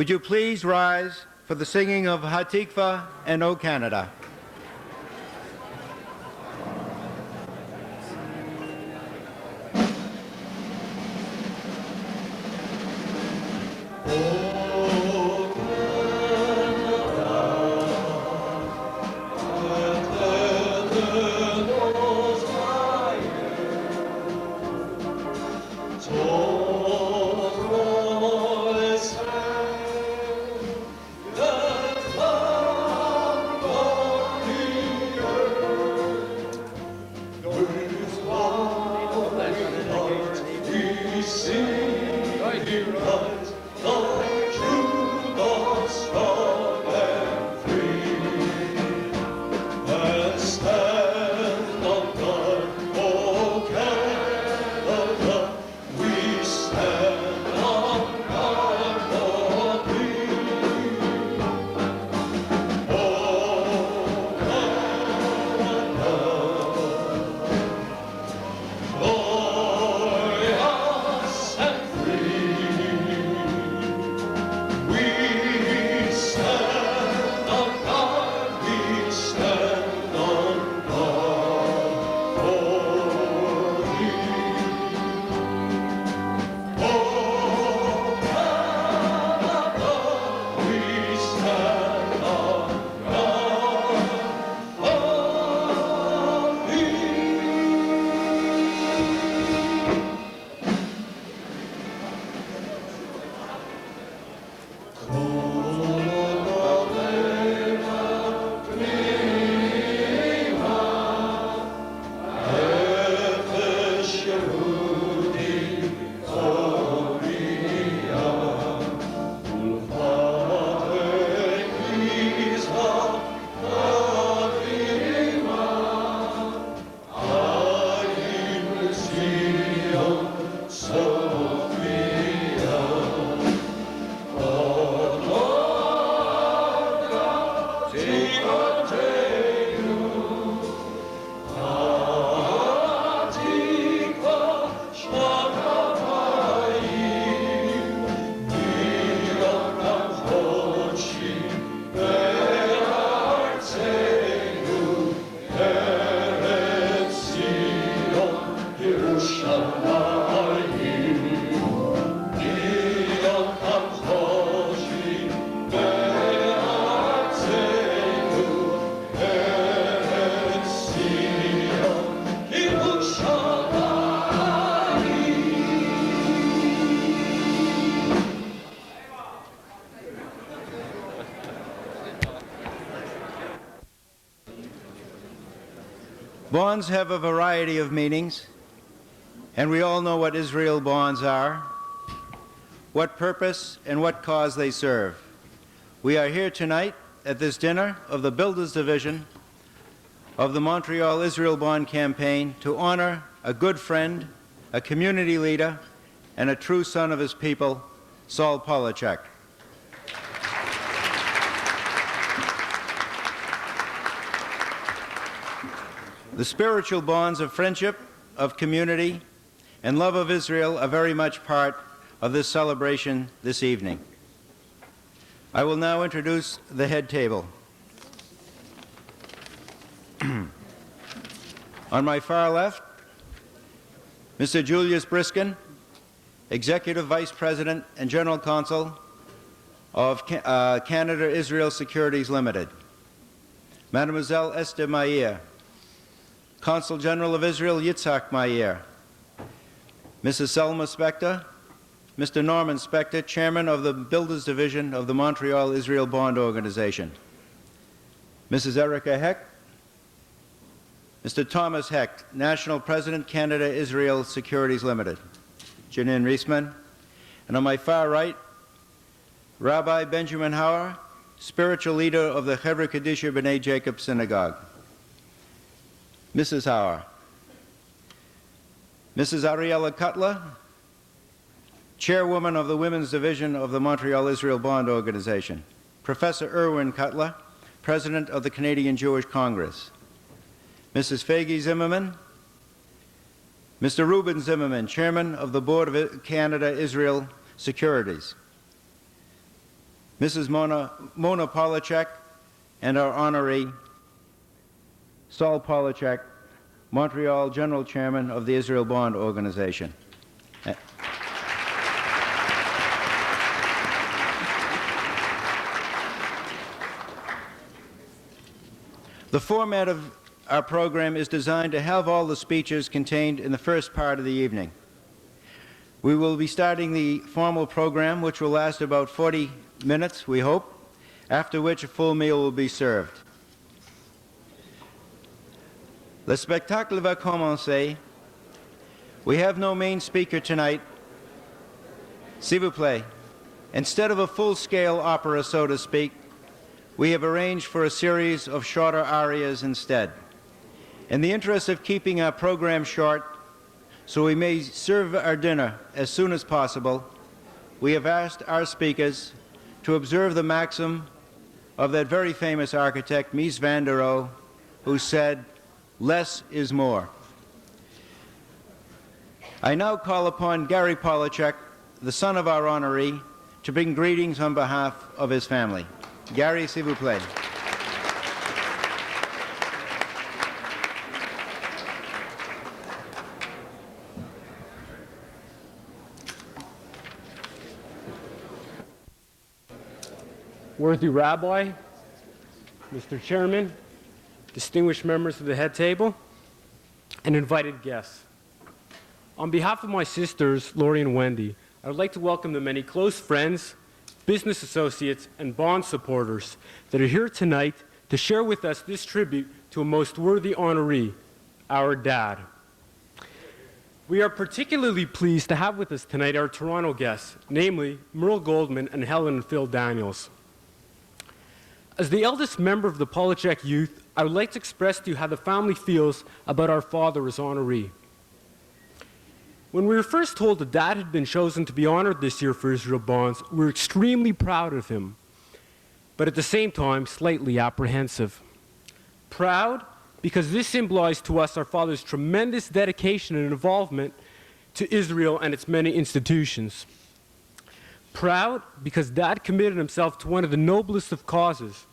Would you please rise for the singing of Hatikva and O Canada? Bonds have a variety of meanings, and we all know what Israel bonds are, what purpose and what cause they serve. We are here tonight at this dinner of the Builders Division of the Montreal Israel Bond Campaign to honor a good friend, a community leader, and a true son of his people, Saul Polachek. The spiritual bonds of friendship, of community, and love of Israel are very much part of this celebration this evening. I will now introduce the head table. On my far left, Mr. Julius Briskin, Executive Vice President and General Counsel of Canada-Israel Securities Limited. Mademoiselle Esther Mayer, Consul General of Israel Yitzhak Mayer, Mrs. Selma Spector, Mr. Norman Spector, Chairman of the Builders Division of the Montreal Israel Bond Organization, Mrs. Erica Heck, Mr. Thomas Hecht, National President, Canada-Israel Securities Limited, Janine Reisman, and on my far right, Rabbi Benjamin Hauer, spiritual leader of the Chevra Kadisha B'nai Jacob Synagogue. Mrs. Hauer, Mrs. Ariella Cutler, Chairwoman of the Women's Division of the Montreal Israel Bond Organization, Professor Irwin Cutler, President of the Canadian Jewish Congress, Mrs. Faggy Zimmerman, Mr. Reuben Zimmerman, Chairman of the Board of Canada-Israel Securities, Mrs. Mona Polachek, and our honoree, Saul Polachek, Montreal General Chairman of the Israel Bond Organization. The format of our program is designed to have all the speeches contained in the first part of the evening. We will be starting the formal program, which will last about 40 minutes, we hope, after which a full meal will be served. Le spectacle va commencer. We have no main speaker tonight. S'il vous plaît. Instead of a full-scale opera, so to speak, we have arranged for a series of shorter arias instead. In the interest of keeping our program short, so we may serve our dinner as soon as possible, we have asked our speakers to observe the maxim of that very famous architect, Mies van der Rohe, who said, "Less is more." I now call upon Gary Polachek, the son of our honoree, to bring greetings on behalf of his family. Gary, s'il vous plaît. Worthy Rabbi, Mr. Chairman, distinguished members of the head table, and invited guests. On behalf of my sisters, Lori and Wendy, I would like to welcome the many close friends, business associates, and bond supporters that are here tonight to share with us this tribute to a most worthy honoree, our dad. We are particularly pleased to have with us tonight our Toronto guests, namely Merle Goldman and Helen and Phil Daniels. As the eldest member of the Polachek youth, I would like to express to you how the family feels about our father as honoree. When we were first told that Dad had been chosen to be honored this year for Israel Bonds, we were extremely proud of him, but at the same time, slightly apprehensive. Proud because this symbolized to us our father's tremendous dedication and involvement to Israel and its many institutions. Proud because Dad committed himself to one of the noblest of causes,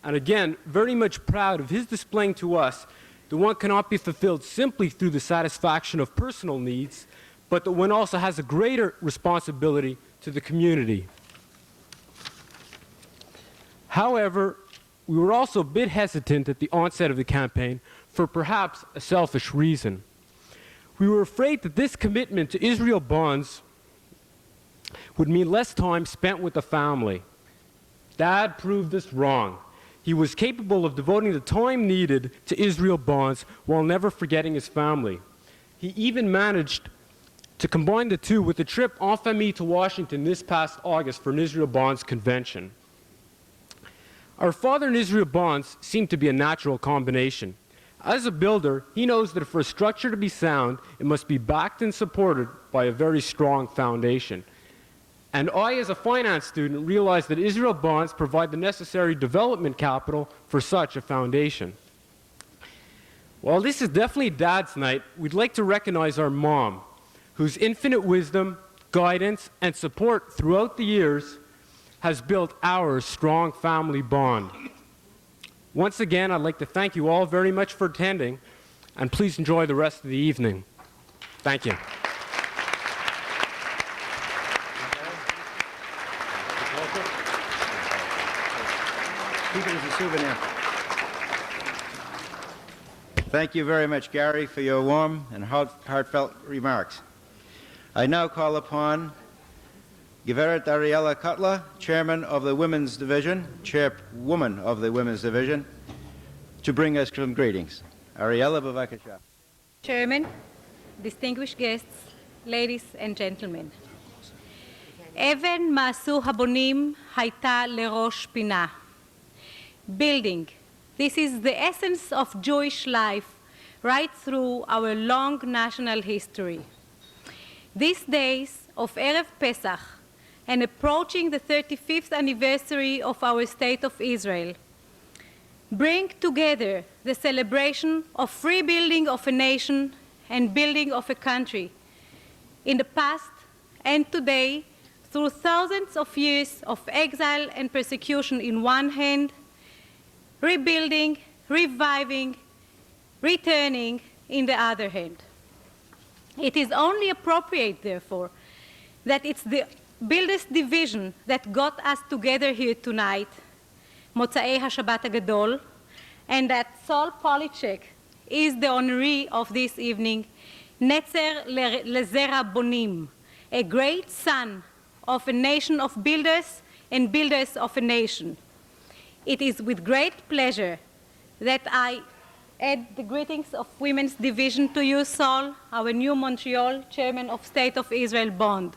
and again, very much proud of his displaying to us that one cannot be fulfilled simply through the satisfaction of personal needs, but that one also has a greater responsibility to the community. However, we were also a bit hesitant at the onset of the campaign for perhaps a selfish reason. We were afraid that this commitment to Israel Bonds would mean less time spent with the family. Dad proved us wrong. He was capable of devoting the time needed to Israel Bonds while never forgetting his family. He even managed to combine the two with a trip en famille to Washington this past August for an Israel Bonds convention. Our father and Israel Bonds seem to be a natural combination. As a builder, he knows that for a structure to be sound, it must be backed and supported by a very strong foundation. And I, as a finance student, realize that Israel Bonds provide the necessary development capital for such a foundation. While this is definitely Dad's night, we'd like to recognize our mom, whose infinite wisdom, guidance, and support throughout the years has built our strong family bond. Once again, I'd like to thank you all very much for attending, and please enjoy the rest of the evening. Thank you. Keep it as a souvenir. Thank you very much, Gary, for your warm and heartfelt remarks. I now call upon Geveret Ariella Kotler, Chairman of the Women's Division, Chairwoman of the Women's Division, to bring us some greetings. Ariella, bevakasha. Chairman, distinguished guests, ladies and gentlemen. אבן מעשו הבונים הייתה לראש פינה. Building. This is the essence of Jewish life right through our long national history. These days of Erev Pesach and approaching the 35th anniversary of our State of Israel bring together the celebration of rebuilding of a nation and building of a country in the past and today through thousands of years of exile and persecution in one hand, rebuilding, reviving, returning in the other hand. It is only appropriate, therefore, that it's the Builders Division that got us together here tonight, Motzei HaShabbat HaGadol, and that Sol Polachek is the honoree of this evening, Netzer Lezera Bonim, a great son of a nation of builders and builders of a nation. It is with great pleasure that I add the greetings of Women's Division to you, Sol, our new Montreal Chairman of State of Israel Bond.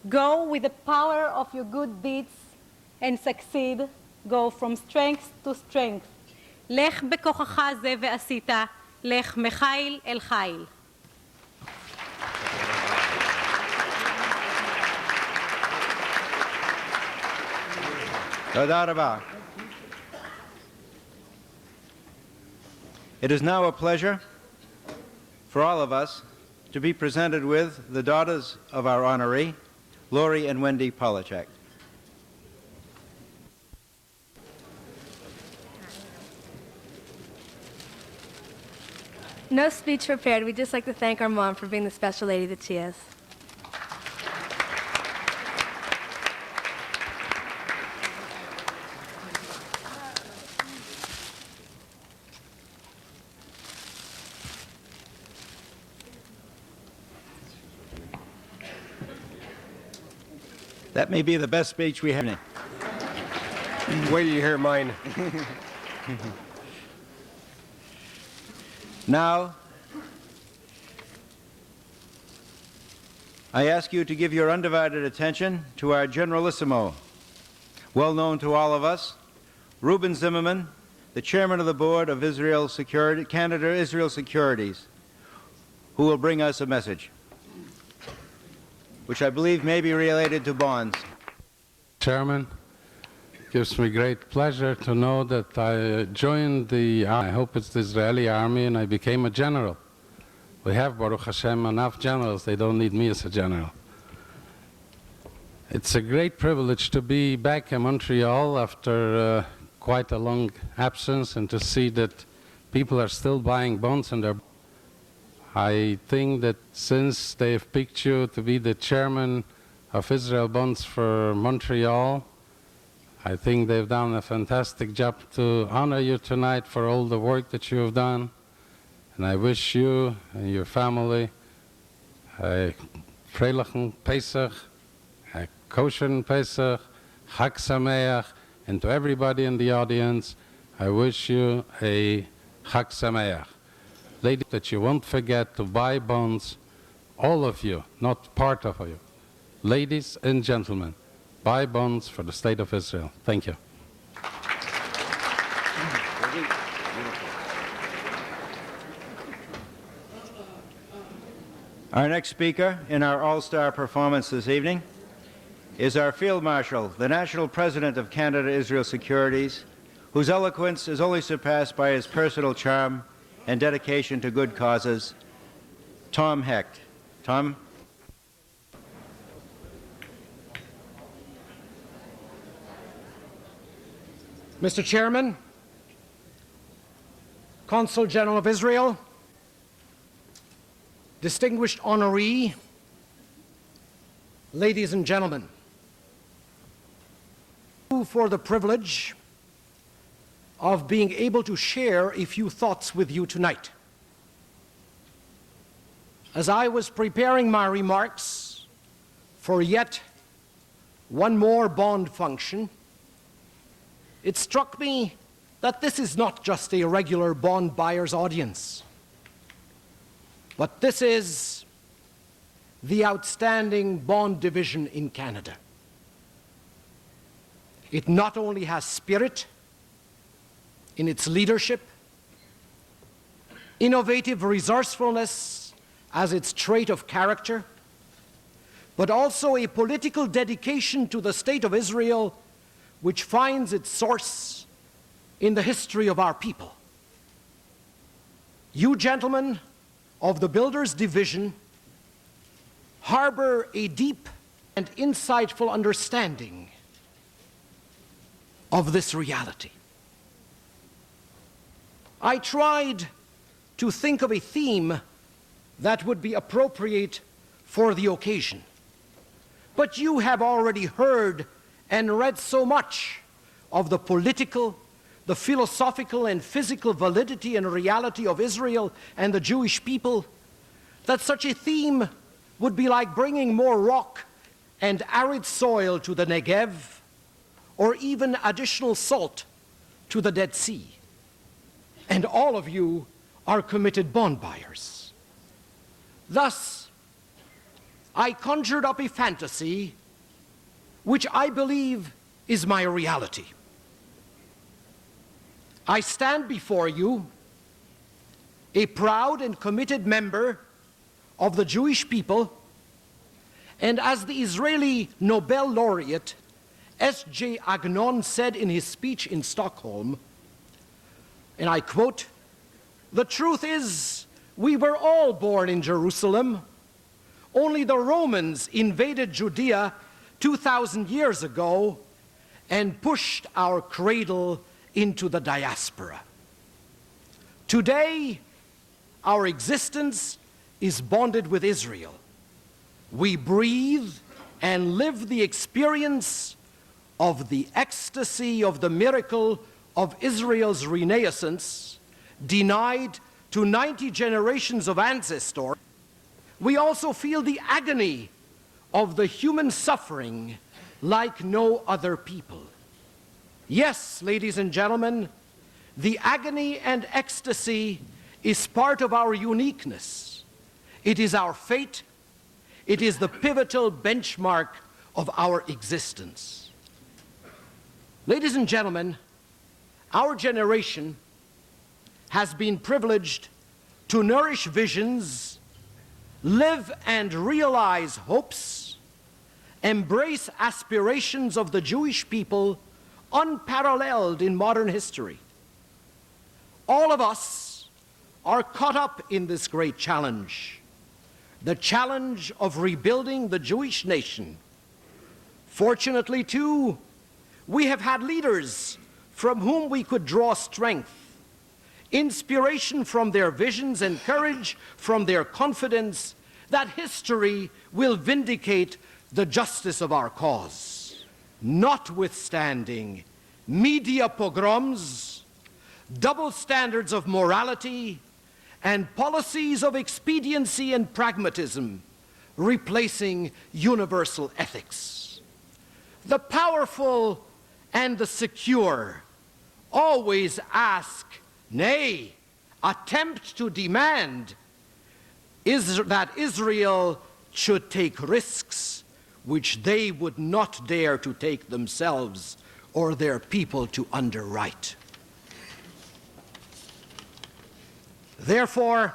Go with the power of your good deeds and succeed. Go from strength to strength. לך בכוחך זה ועשית, לך מחיל אל חיל. תודה רבה. It is now a pleasure for all of us to be presented with the daughters of our honoree, Lori and Wendy Polachek. No speech prepared. We'd just like to thank our mom for being the special lady that she is. That may be the best speech we have. Wait till you hear mine. Now, I ask you to give your undivided attention to our Generalissimo, well known to all of us, Reuben Zimmerman, the Chairman of the Board of Canada Israel Securities, who will bring us a message, which I believe may be related to bonds. Chairman, it gives me great pleasure to know that I joined the army. I hope it's the Israeli army, and I became a general. We have, Baruch Hashem, enough generals. They don't need me as a general. It's a great privilege to be back in Montreal after quite a long absence and to see that people are still buying bonds and I think that since they've picked you to be the chairman of Israel Bonds for Montreal, I think they've done a fantastic job to honor you tonight for all the work that you have done. And I wish you and your family a Freilichen Pesach, a kosher Pesach, Chag Sameach, and to everybody in the audience, I wish you a Chag Sameach. Ladies, that you won't forget to buy bonds, all of you, not part of you. Ladies and gentlemen, buy bonds for the State of Israel. Thank you. Our next speaker in our all-star performance this evening is our Field Marshal, the National President of Canada Israel Securities, whose eloquence is only surpassed by his personal charm and dedication to good causes, Tom Hecht. Tom? Mr. Chairman, Consul General of Israel, distinguished honoree, ladies and gentlemen, for the privilege of being able to share a few thoughts with you tonight. As I was preparing my remarks for yet one more bond function, it struck me that this is not just a regular bond buyer's audience, but this is the outstanding bond division in Canada. It not only has spirit in its leadership, innovative resourcefulness as its trait of character, but also a political dedication to the State of Israel which finds its source in the history of our people. You gentlemen of the Builders Division harbor a deep and insightful understanding of this reality. I tried to think of a theme that would be appropriate for the occasion. But you have already heard and read so much of the political, the philosophical, and physical validity and reality of Israel and the Jewish people that such a theme would be like bringing more rock and arid soil to the Negev, or even additional salt to the Dead Sea. And all of you are committed bond buyers. Thus, I conjured up a fantasy which I believe is my reality. I stand before you, a proud and committed member of the Jewish people, and as the Israeli Nobel laureate S.J. Agnon said in his speech in Stockholm, and I quote, "The truth is, we were all born in Jerusalem. Only the Romans invaded Judea 2,000 years ago and pushed our cradle into the diaspora. Today, our existence is bonded with Israel. We breathe and live the experience of the ecstasy of the miracle of Israel's renaissance, denied to 90 generations of ancestors. We also feel the agony of the human suffering like no other people. Yes, ladies and gentlemen, the agony and ecstasy is part of our uniqueness. It is our fate. It is the pivotal benchmark of our existence. Ladies and gentlemen, our generation has been privileged to nourish visions, live and realize hopes, embrace aspirations of the Jewish people unparalleled in modern history. All of us are caught up in this great challenge, the challenge of rebuilding the Jewish nation. Fortunately, too, we have had leaders from whom we could draw strength, inspiration from their visions, and courage from their confidence that history will vindicate the justice of our cause. Notwithstanding media pogroms, double standards of morality, and policies of expediency and pragmatism replacing universal ethics. The powerful and the secure always ask, nay, attempt to demand that Israel should take risks which they would not dare to take themselves or their people to underwrite. Therefore,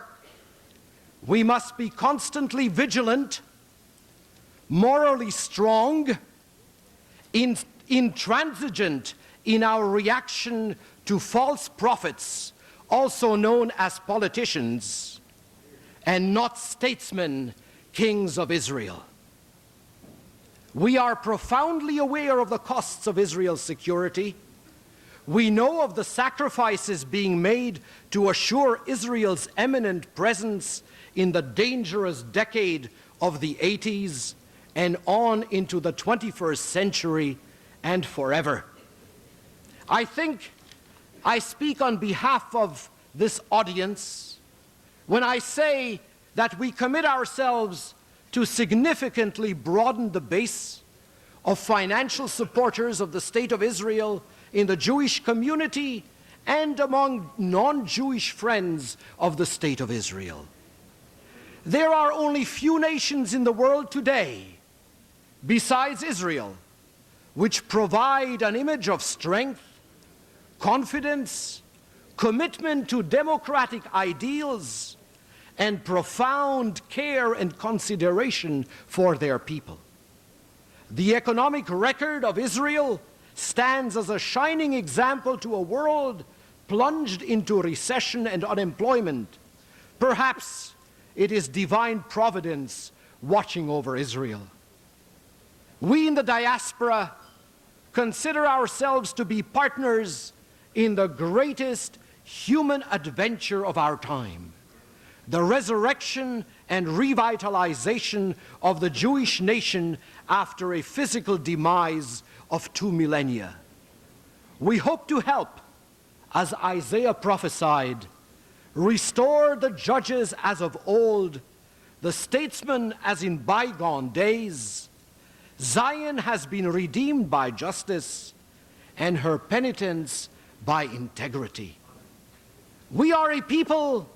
we must be constantly vigilant, morally strong, intransigent in our reaction to false prophets, also known as politicians, and not statesmen, kings of Israel. We are profoundly aware of the costs of Israel's security. We know of the sacrifices being made to assure Israel's eminent presence in the dangerous decade of the 80s and on into the 21st century and forever. I think I speak on behalf of this audience when I say that we commit ourselves to significantly broaden the base of financial supporters of the State of Israel in the Jewish community and among non-Jewish friends of the State of Israel. There are only few nations in the world today, besides Israel, which provide an image of strength, confidence, commitment to democratic ideals, and profound care and consideration for their people. The economic record of Israel stands as a shining example to a world plunged into recession and unemployment. Perhaps it is divine providence watching over Israel. we in the diaspora consider ourselves to be partners in the greatest human adventure of our time, the resurrection and revitalization of the Jewish nation after a physical demise of 2 millennia. We hope to help, as Isaiah prophesied, restore the judges as of old, the statesmen as in bygone days. Zion has been redeemed by justice, and her penitents by integrity. We are a people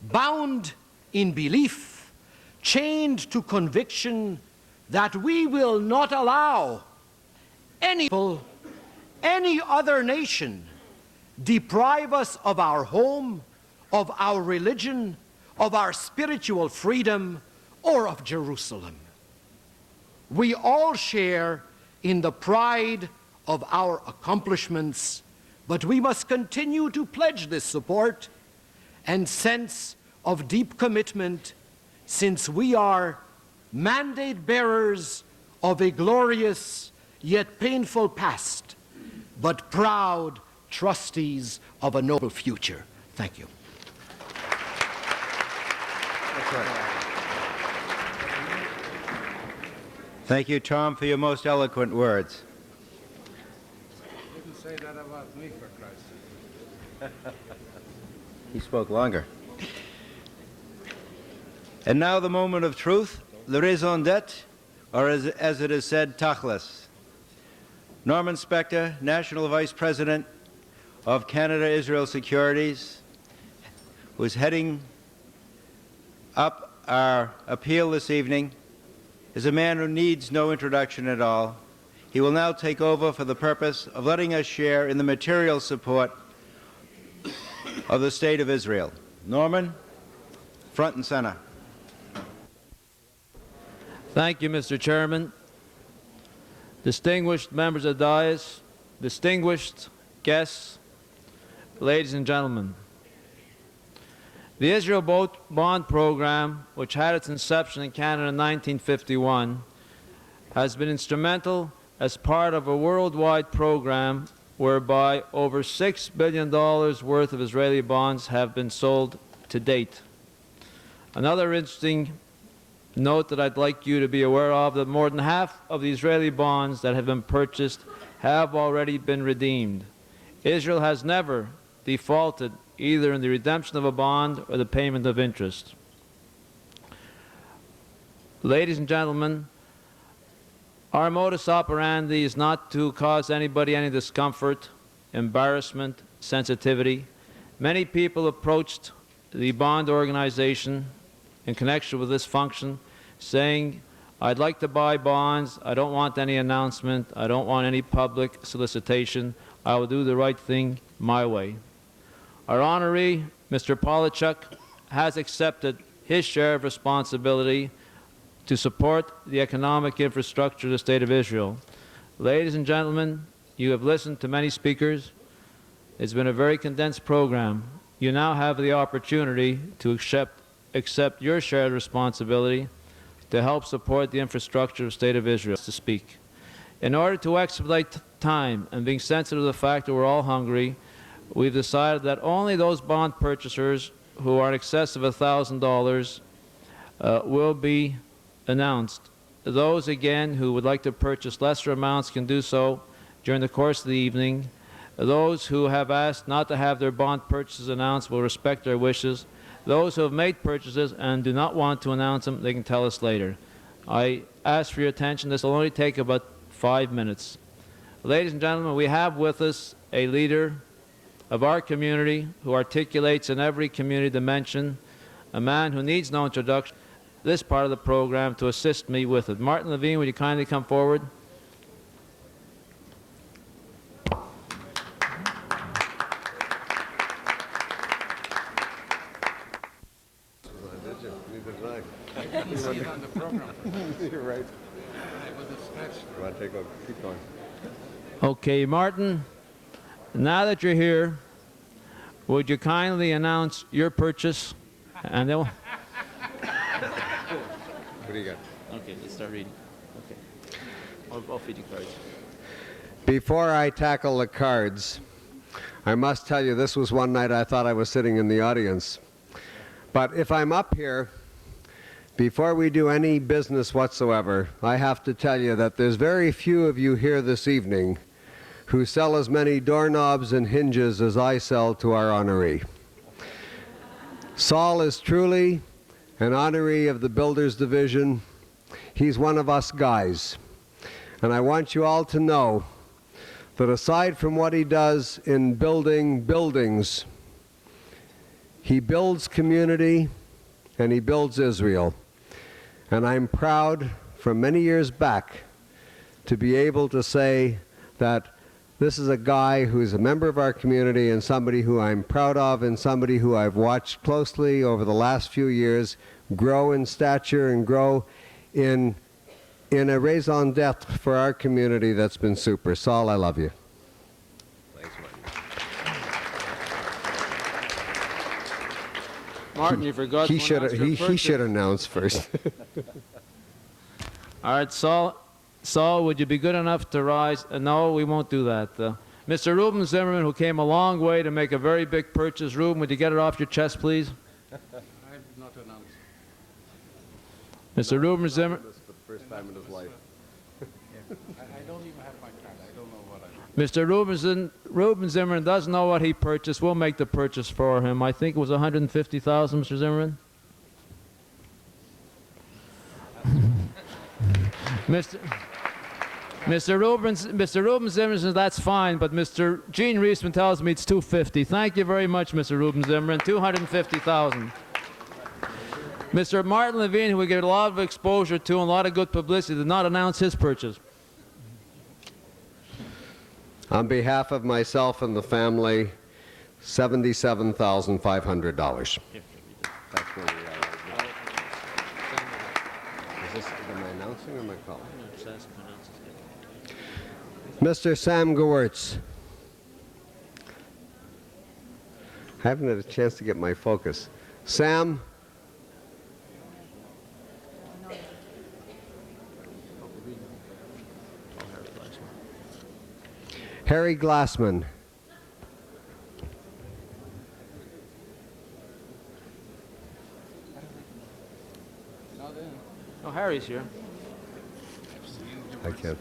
bound in belief, chained to conviction that we will not allow any people, any other nation, deprive us of our home, of our religion, of our spiritual freedom, or of Jerusalem. We all share in the pride of our accomplishments, but we must continue to pledge this support and sense of deep commitment, since we are mandate bearers of a glorious yet painful past, but proud trustees of a noble future. Thank you. Thank you, Tom, for your most eloquent words. Didn't say that about me, for Christ's sake. He spoke longer. And now the moment of truth, the raison d'etre, or as it is said, tachlis. Norman Spector, National Vice President of Canada-Israel Securities, who is heading up our appeal this evening, is a man who needs no introduction at all. He will now take over for the purpose of letting us share in the material support of the State of Israel. Norman, front and center. Thank you, Mr. Chairman. Distinguished members of the dais, distinguished guests, ladies and gentlemen. The Israel Bond Program, which had its inception in Canada in 1951, has been instrumental as part of a worldwide program whereby over $6 billion worth of Israeli bonds have been sold to date. Another interesting note that I'd like you to be aware of, that more than half of the Israeli bonds that have been purchased have already been redeemed. Israel has never defaulted either in the redemption of a bond or the payment of interest. Ladies and gentlemen, our modus operandi is not to cause anybody any discomfort, embarrassment, sensitivity. Many people approached the bond organization in connection with this function saying, I'd like to buy bonds, I don't want any announcement, I don't want any public solicitation, I will do the right thing my way. Our honoree, Mr. Polachek, has accepted his share of responsibility to support the economic infrastructure of the State of Israel. Ladies and gentlemen, you have listened to many speakers. It's been a very condensed program. You now have the opportunity to accept your shared responsibility to help support the infrastructure of the State of Israel to speak. In order to expedite time and being sensitive to the fact that we're all hungry, we've decided that only those bond purchasers who are in excess of $1,000 will be announced. Those, again, who would like to purchase lesser amounts can do so during the course of the evening. Those who have asked not to have their bond purchases announced will respect their wishes. Those who have made purchases and do not want to announce them, they can tell us later. I ask for your attention. This will only take about 5 minutes. Ladies and gentlemen, we have with us a leader of our community who articulates in every community dimension, a man who needs no introduction, this part of the program to assist me with it. Martin Levine, would you kindly come forward? You're right. You want to take over? Keep going. Okay, Martin, now that you're here, would you kindly announce your purchase? And then What do you got? okay, let's start reading. Okay. I'll feed you cards. Before I tackle the cards, I must tell you this was one night I thought I was sitting in the audience. But if I'm up here, before we do any business whatsoever, I have to tell you that there's very few of you here this evening who sell as many doorknobs and hinges as I sell to our honoree. Saul is truly an honoree of the Builders Division. He's one of us guys. And I want you all to know that aside from what he does in building buildings, he builds community and he builds Israel. And I'm proud from many years back to be able to say that this is a guy who is a member of our community and somebody who I'm proud of and somebody who I've watched closely over the last few years grow in stature and grow in a raison d'etre for our community that's been super. Saul, I love you. Thanks, Martin, you forgot He to should announce your he purchase. should announce first. All right, Saul, would you be good enough to rise? No, we won't do that. Mr. Reuben Zimmerman, who came a long way to make a very big purchase. Reuben, would you get it off your chest, please? I have not announced. Mr. Reuben Zimmerman. This for the first time in his life. I don't even have my card. I don't know what I... Mr. Reuben Zimmerman does know what he purchased. We'll make the purchase for him. I think it was $150,000, Mr. Zimmerman. Mr. Reuben Zimmerman says that's fine, but Mr. Gene Reisman tells me it's $250,000. Thank you very much, Mr. Reuben Zimmerman. $250,000. Mr. Martin Levine, who we get a lot of exposure to and a lot of good publicity, did not announce his purchase. On behalf of myself and the family, $77,500. That's where we are right now. Is this, am I announcing or am I calling? Mr. Sam Gewurz. I haven't had a chance to get my focus. Sam. Harry Glassman. Oh, Harry's here. I can't.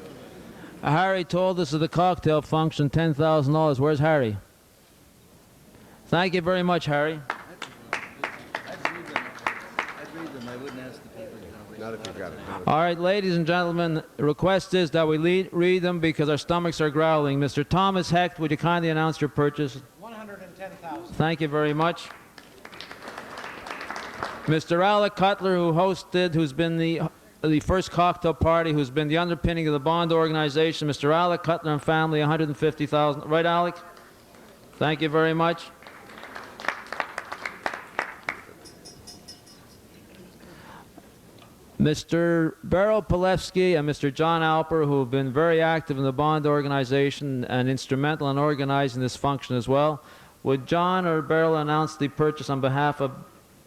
Harry told us at the cocktail function, $10,000. Where's Harry? Thank you very much, Harry. I'd read them. I wouldn't ask the people. Not if you've got it. All right, ladies and gentlemen, the request is that we read them because our stomachs are growling. Mr. Thomas Hecht, would you kindly announce your purchase? $110,000. Thank you very much. Mr. Alec Cutler, who's been the first cocktail party, who's been the underpinning of the bond organization. Mr. Alec Cutler and family, $150,000. Right, Alec? Thank you very much. Mr. Beryl Polachek and Mr. John Alper, who have been very active in the bond organization and instrumental in organizing this function as well. Would John or Beryl announce the purchase on behalf of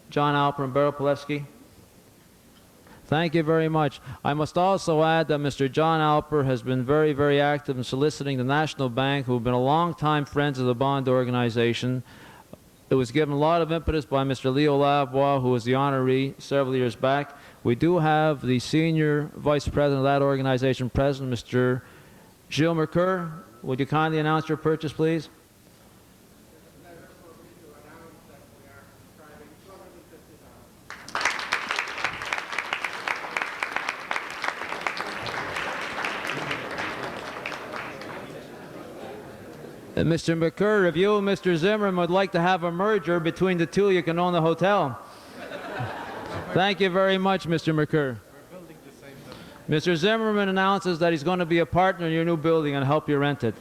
John Alper and Beryl Polachek? Thank you very much. I must also add that Mr. John Alper has been very, very active in soliciting the National Bank, who have been a long-time friends of the bond organization. It was given a lot of impetus by Mr. Leo Lavoie, who was the honoree several years back. We do have the senior vice president of that organization present, Mr. Gilles Mercure. Would you kindly announce your purchase, please? Mr. Mercure, if you and Mr. Zimmerman would like to have a merger between the two, you can own the hotel. Thank you very much, Mr. Mercure. Mr. Zimmerman announces that he's going to be a partner in your new building and help you rent it.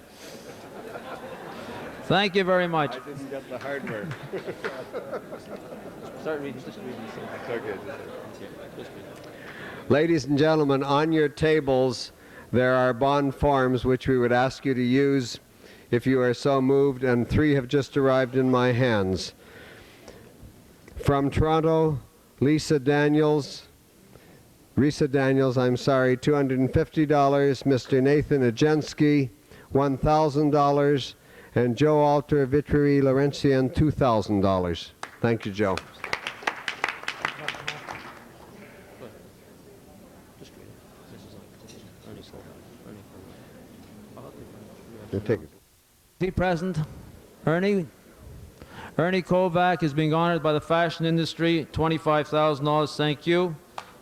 Thank you very much. I didn't get the hardware. Start reading. Just read Okay. Ladies and gentlemen, on your tables there are bond forms which we would ask you to use if you are so moved, and 3 have just arrived in my hands. From Toronto, Lisa Daniels, Risa Daniels, I'm sorry, $250. Mr. Nathan Ajensky, $1,000. And Joe Alter Vitri Laurentian, $2,000. Thank you, Joe. Take it. Is he present? Ernie? Ernie Kovac is being honored by the fashion industry, $25,000. Thank you.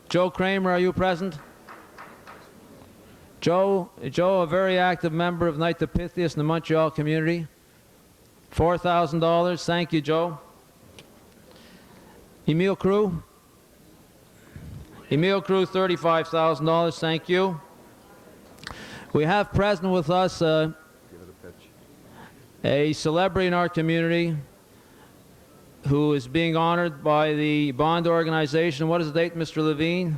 Joe Kramer, are you present? Joe, a very active member of Knight the Pythias in the Montreal community, $4,000. Thank you, Joe. Emile Crew? Emile Crew, $35,000. Thank you. We have present with us a celebrity in our community who is being honored by the Bond organization. What is the date, Mr. Levine?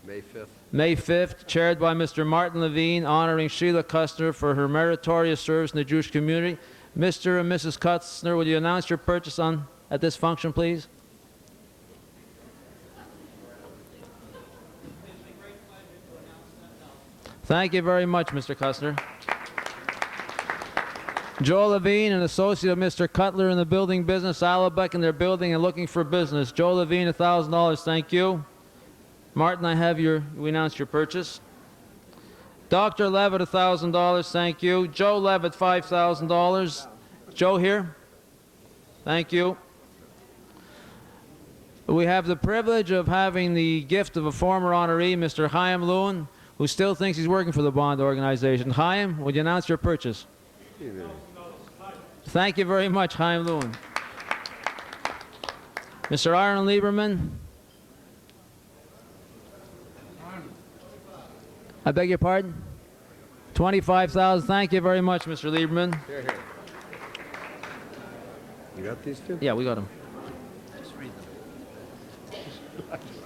May 5th. May 5th, chaired by Mr. Martin Levine, honoring Sheila Kustner for her meritorious service in the Jewish community. Mr. and Mrs. Kustner, will you announce your purchase at this function, please? Thank you very much, Mr. Kustner. Joe Levine, an associate of Mr. Cutler in the building business, Alabec, and they're building and looking for business. Joe Levine, $1,000. Thank you. Martin, we announced your purchase. Dr. Levitt, $1,000. Thank you. Joe Levitt, $5,000. Joe here? Thank you. We have the privilege of having the gift of a former honoree, Mr. Chaim Lewin, who still thinks he's working for the Bond organization. Chaim, would you announce your purchase? Thank you very much, Chaim Lewin. Mr. Aaron Lieberman. I beg your pardon? $25,000. Thank you very much, Mr. Lieberman. Here, here. You got these two? Yeah, we got them.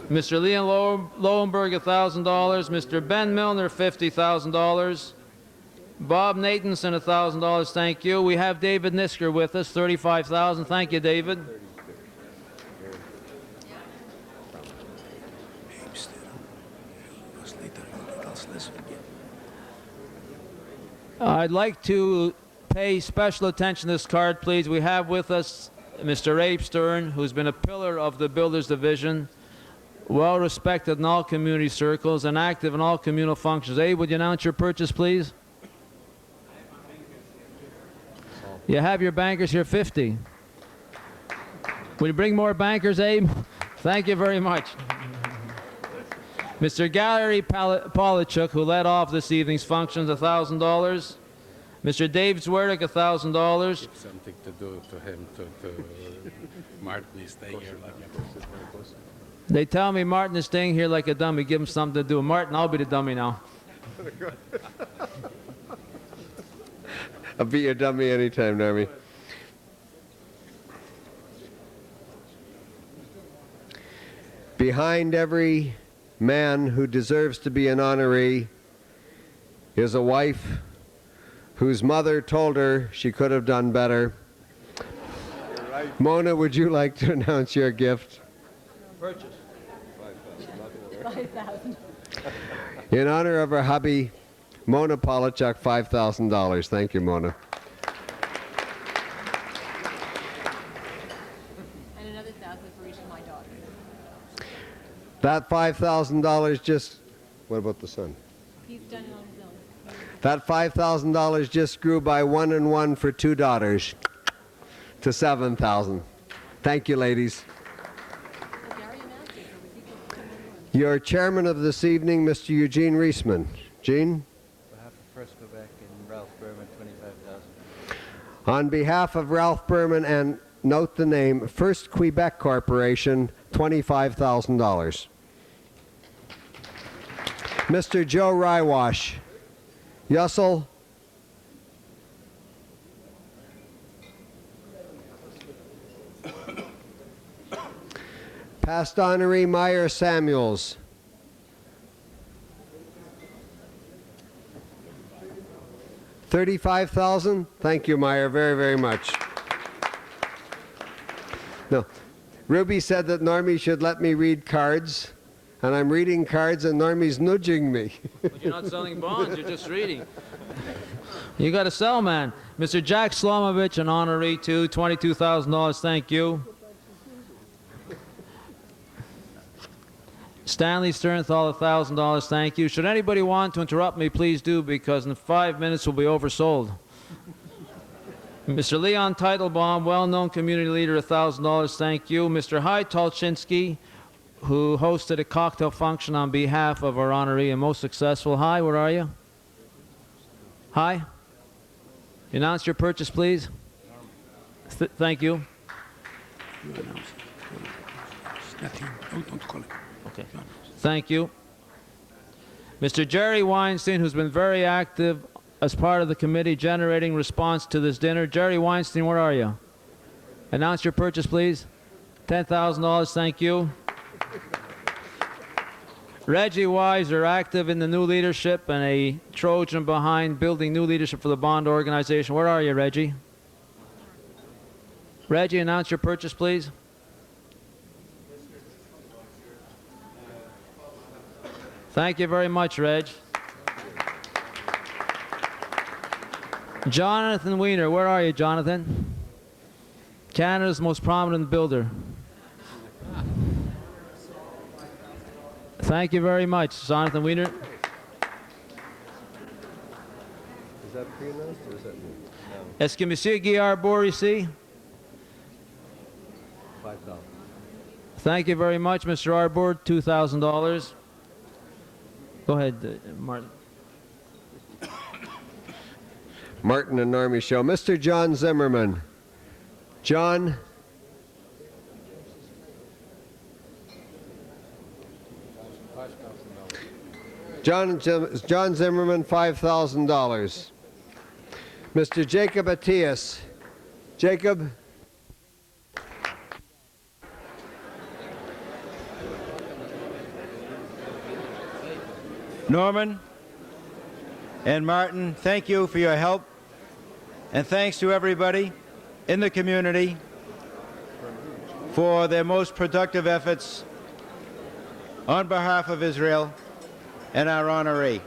Mr. Leon Lowenberg, $1,000. Mr. Ben Milner, $50,000. Bob Nathanson, $1,000. Thank you. We have David Nisker with us, $35,000. Thank you, David. I'd like to pay special attention to this card, please. We have with us Mr. Abe Stern, who's been a pillar of the Builders Division, well respected in all community circles and active in all communal functions. Abe, would you announce your purchase, please? You have your bankers here, 50. Will you bring more bankers, Abe? Thank you very much. Mr. Gary Polachek, who led off this evening's functions, $1,000. Mr. Dave Zwerek, $1,000. Something to do to him, to Martin is staying here like a... They tell me Martin is staying here like a dummy. Give him something to do. Martin, I'll be the dummy now. I'll be your dummy anytime, Narmy. Behind every man who deserves to be an honoree is a wife whose mother told her she could have done better. Right. Mona, would you like to announce your gift? Purchase. 5,000. In honor of her hubby, Mona Polachek, $5,000. Thank you, Mona. And another 1,000 for each of my daughters. That $5,000 just, what about the son? He's done it on his own. That $5,000 just grew by 1 and 1 for 2 daughters to $7,000. Thank you, ladies. Your chairman of this evening, Mr. Eugene Reisman. Gene? On behalf of First Quebec and Ralph Berman, $25,000. On behalf of Ralph Berman and, note the name, First Quebec Corporation, $25,000. Mr. Joe Rywash. Yussel? Past honoree Meyer Samuels. $35,000. Thank you, Meyer, very, very much. No, Ruby said that Normie should let me read cards, and I'm reading cards and Normie's nudging me. But you're not selling bonds, you're just reading. You got to sell, man. Mr. Jack Slomovich, an honoree too, $22,000, thank you. Stanley Sternthal, $1,000, thank you. Should anybody want to interrupt me, please do, because in 5 minutes we'll be oversold. Mr. Leon Teitelbaum, well-known community leader, $1,000, thank you. Mr. Hy Tolchinsky, who hosted a cocktail function on behalf of our honoree and most successful. Hi, where are you? Hi. Announce your purchase, please. Thank you. Okay. Thank you. Mr. Jerry Weinstein, who's been very active as part of the committee generating response to this dinner. Jerry Weinstein, where are you? Announce your purchase, please. $10,000, thank you. Reggie Weiser, active in the new leadership and a Trojan behind building new leadership for the bond organization. Where are you, Reggie? Reggie, announce your purchase, please. Thank you very much, Reg. Jonathan Wiener, where are you, Jonathan? Canada's most prominent builder. Thank you very much, Jonathan Wiener. Is that pre-announced or is that me? No. Est-ce que Monsieur Guy Arbour ici? 5,000. Thank you very much, Mr. Arbour. $2,000. Go ahead, Martin. Martin and Normie Show. Mr. John Zimmerman. John. John Zimmerman, $5,000. Mr. Jacob Attias. Jacob. Norman and Martin, thank you for your help, and thanks to everybody in the community for their most productive efforts on behalf of Israel and our honoree.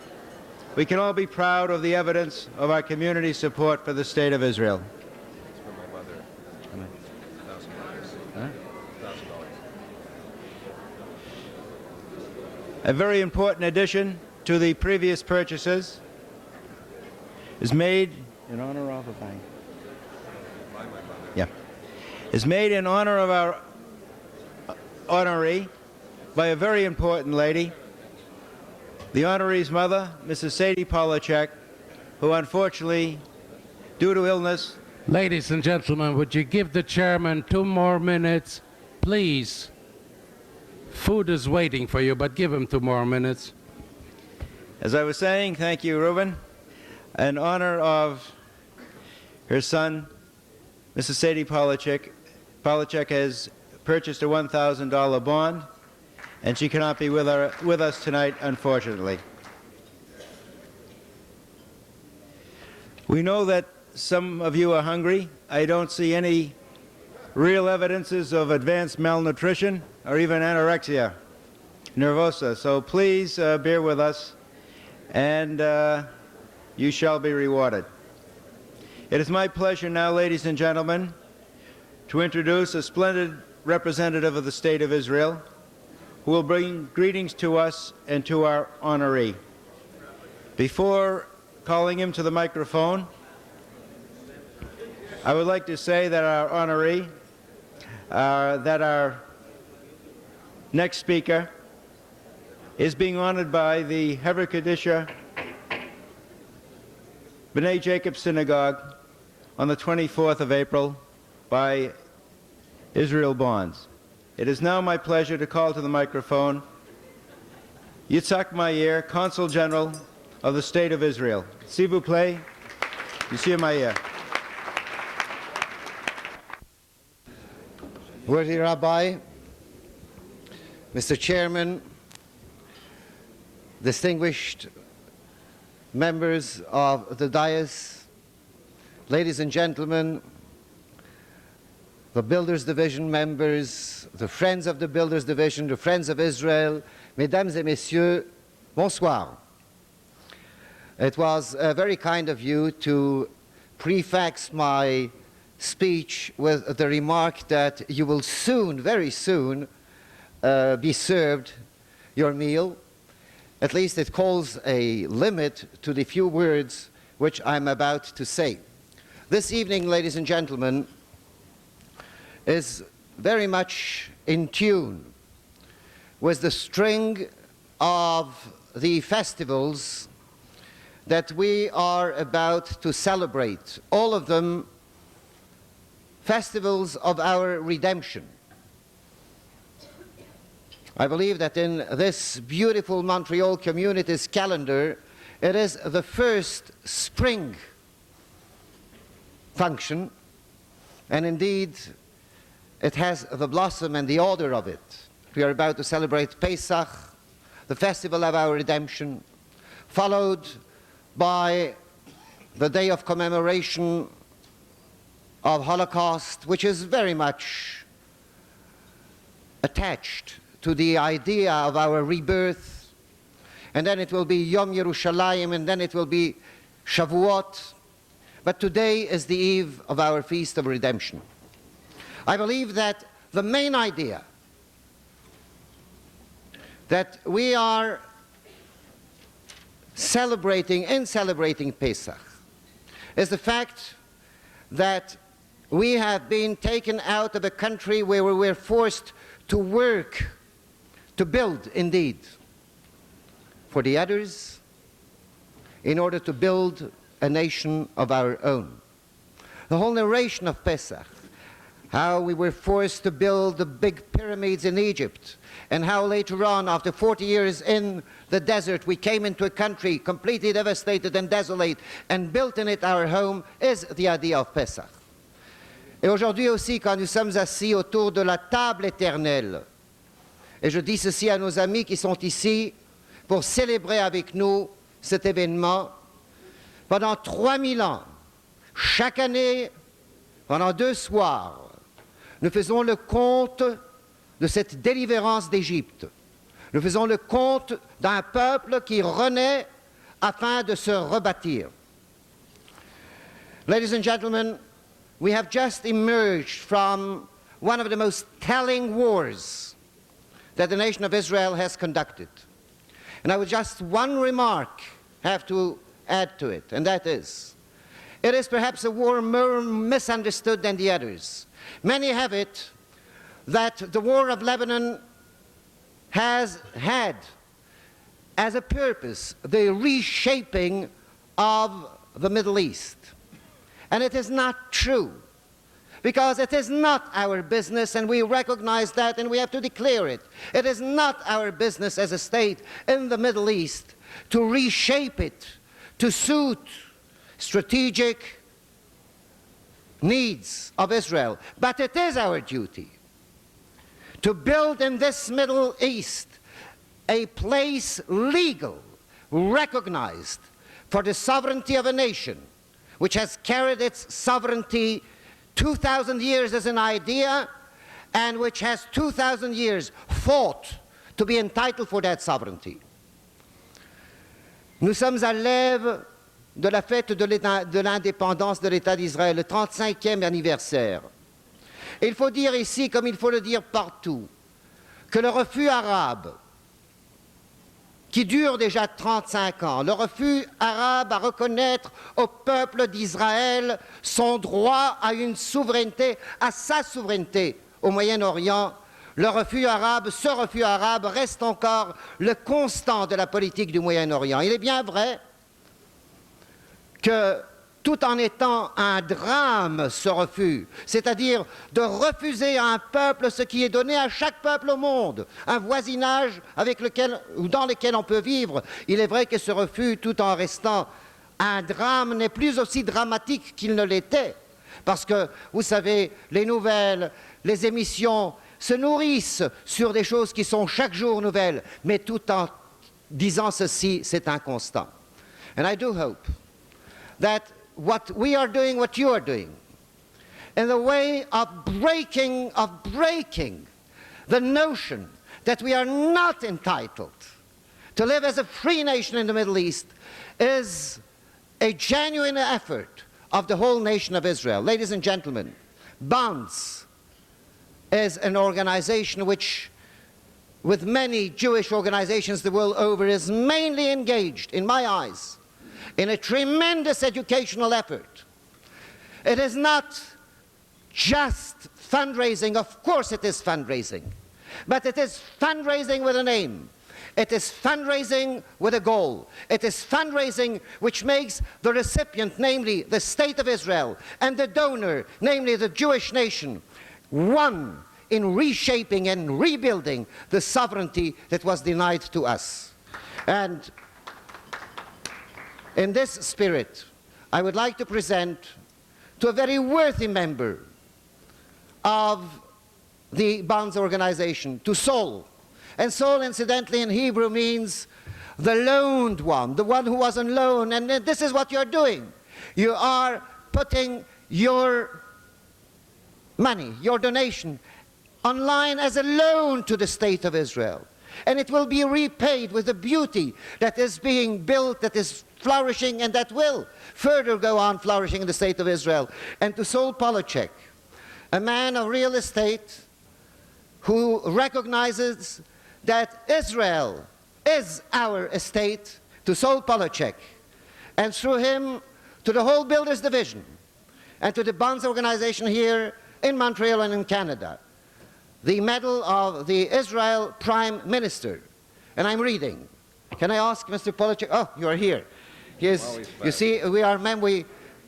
We can all be proud of the evidence of our community support for the State of Israel. A very important addition to the previous purchases is made in honor of a bank. Yeah. Is made in honor of our honoree by a very important lady, the honoree's mother, Mrs. Sadie Polachek, who unfortunately, due to illness... Ladies and gentlemen, would you give the chairman 2 more minutes, please? Food is waiting for you, but give him 2 more minutes. As I was saying, thank you, Reuben. In honor of her son, Mrs. Sadie Polachek, Polachek has purchased a $1,000 bond, and she cannot be with us tonight, unfortunately. We know that some of you are hungry. I don't see any real evidences of advanced malnutrition or even anorexia nervosa, so please bear with us, and you shall be rewarded. It is my pleasure now, ladies and gentlemen, to introduce a splendid representative of the State of Israel who will bring greetings to us and to our honoree. Before calling him to the microphone, I would like to say that our honoree, that our next speaker is being honored by the Hever Kadisha B'nai Jacob Synagogue on the 24th of April by Israel Bonds. It is now my pleasure to call to the microphone Yitzhak Mayer, Consul General of the State of Israel. S'il vous plaît, Monsieur Mayer. Worthy Rabbi, Mr. Chairman, distinguished members of the dais, ladies and gentlemen, the Builders Division members, the Friends of the Builders Division, the Friends of Israel, Mesdames et Messieurs, bonsoir. It was very kind of you to prefax my speech with the remark that you will soon, very soon, be served your meal. At least it calls a limit to the few words which I'm about to say. This evening, ladies and gentlemen, is very much in tune with the string of the festivals that we are about to celebrate, all of them festivals of our redemption. I believe that in this beautiful Montreal community's calendar, it is the first spring function, and indeed it has the blossom and the order of it. We are about to celebrate Pesach, the festival of our redemption, followed by the day of commemoration of Holocaust, which is very much attached to the idea of our rebirth. And then it will be Yom Yerushalayim, and then it will be Shavuot. But today is the eve of our Feast of Redemption. I believe that the main idea that we are celebrating Pesach is the fact that we have been taken out of a country where we were forced to work, to build indeed, for the others, in order to build a nation of our own. The whole narration of Pesach, how we were forced to build the big pyramids in Egypt, and how later on, after 40 years in the desert, we came into a country completely devastated and desolate, and built in it our home, is the idea of Pesach. Et aujourd'hui aussi, quand nous sommes assis autour de la table éternelle, et je dis ceci à nos amis qui sont ici pour célébrer avec nous cet événement, pendant 3000 ans, chaque année, pendant 2 soirs, nous faisons le compte de cette délivrance d'Égypte. Nous faisons le compte d'un peuple qui renaît afin de se rebâtir. Ladies and gentlemen, we have just emerged from one of the most telling wars that the nation of Israel has conducted. And I would just one remark have to add to it, and that is, it is perhaps a war more misunderstood than the others. Many have it that the war of Lebanon has had as a purpose the reshaping of the Middle East. And it is not true, because it is not our business, and we recognize that, and we have to declare it. It is not our business as a state in the Middle East to reshape it to suit strategic needs of Israel. But it is our duty to build in this Middle East a place legal, recognized for the sovereignty of a nation, which has carried its sovereignty 2,000 years as an idea, and which has 2,000 years fought to be entitled for that sovereignty. Nous sommes à l'ève de la fête de l'indépendance de l'État d'Israël, le 35e anniversaire. Et il faut dire ici, comme il faut le dire partout, que le refus arabe, qui dure déjà 35 ans, le refus arabe à reconnaître au peuple d'Israël son droit à une souveraineté, à sa souveraineté au Moyen-Orient, ce refus arabe reste encore le constant de la politique du Moyen-Orient. Il est bien vrai que tout en étant un drame, ce refus, c'est-à-dire de refuser à un peuple ce qui est donné à chaque peuple au monde, un voisinage avec lequel, ou dans lequel on peut vivre. Il est vrai que ce refus, tout en restant un drame, n'est plus aussi dramatique qu'il ne l'était, parce que, vous savez, les nouvelles, les émissions se nourrissent sur des choses qui sont chaque jour nouvelles, mais tout en disant ceci, c'est un constant. And I do hope that what we are doing, what you are doing, in the way of breaking the notion that we are not entitled to live as a free nation in the Middle East is a genuine effort of the whole nation of Israel. Ladies and gentlemen, Bonds is an organization which, with many Jewish organizations the world over, is mainly engaged, in my eyes, in a tremendous educational effort. It is not just fundraising. Of course it is fundraising, but it is fundraising with an aim. It is fundraising with a goal. It is fundraising which makes the recipient, namely the State of Israel, and the donor, namely the Jewish nation, one in reshaping and rebuilding the sovereignty that was denied to us. And in this spirit, I would like to present to a very worthy member of the Bonds organization, to Sol. And Sol, incidentally, in Hebrew means the loaned one, the one who was on loan. And this is what you're doing. You are putting your money, your donation, online as a loan to the State of Israel. And it will be repaid with the beauty that is being built, that is flourishing, and that will further go on flourishing in the State of Israel. And to Sol Polachek, a man of real estate who recognizes that Israel is our estate, to Sol Polachek, and through him to the whole Builders Division, and to the Bonds organization here in Montreal and in Canada, the medal of the Israel Prime Minister. And I'm reading. Can I ask Mr. Polachek? Oh, you are here. Yes, you see,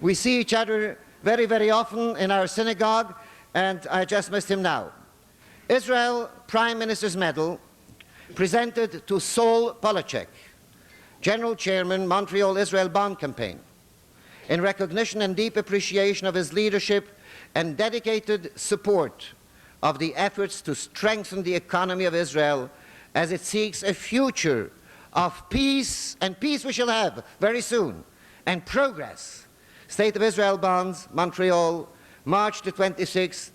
we see each other very, very often in our synagogue, and I just missed him now. Israel Prime Minister's Medal, presented to Sol Polachek, General Chairman, Montreal Israel Bond Campaign, in recognition and deep appreciation of his leadership and dedicated support of the efforts to strengthen the economy of Israel as it seeks a future of peace, and peace we shall have very soon, and progress. State of Israel Bonds, Montreal, March the 26th,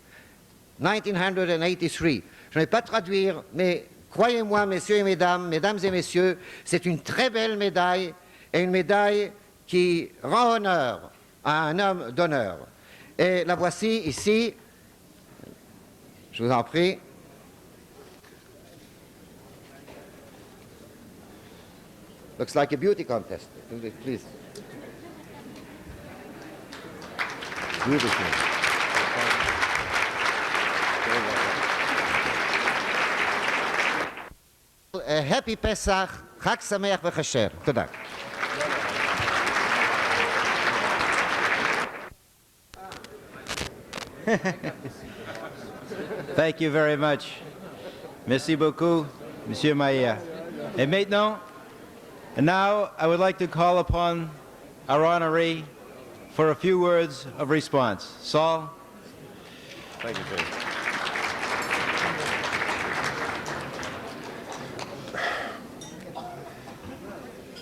1983. Je ne vais pas traduire, mais croyez-moi, messieurs et mesdames, mesdames et messieurs, c'est une très belle médaille, et une médaille qui rend honneur à un homme d'honneur. Et la voici ici. Je vous en prie. Looks like a beauty contest. Please. Beautiful. Happy Pesach, Chag Sameach v'Chasher. תודה. Thank you very much. Merci beaucoup, Monsieur Maia. Et maintenant, and now I would like to call upon our honoree for a few words of response. Saul? Thank you, Jim.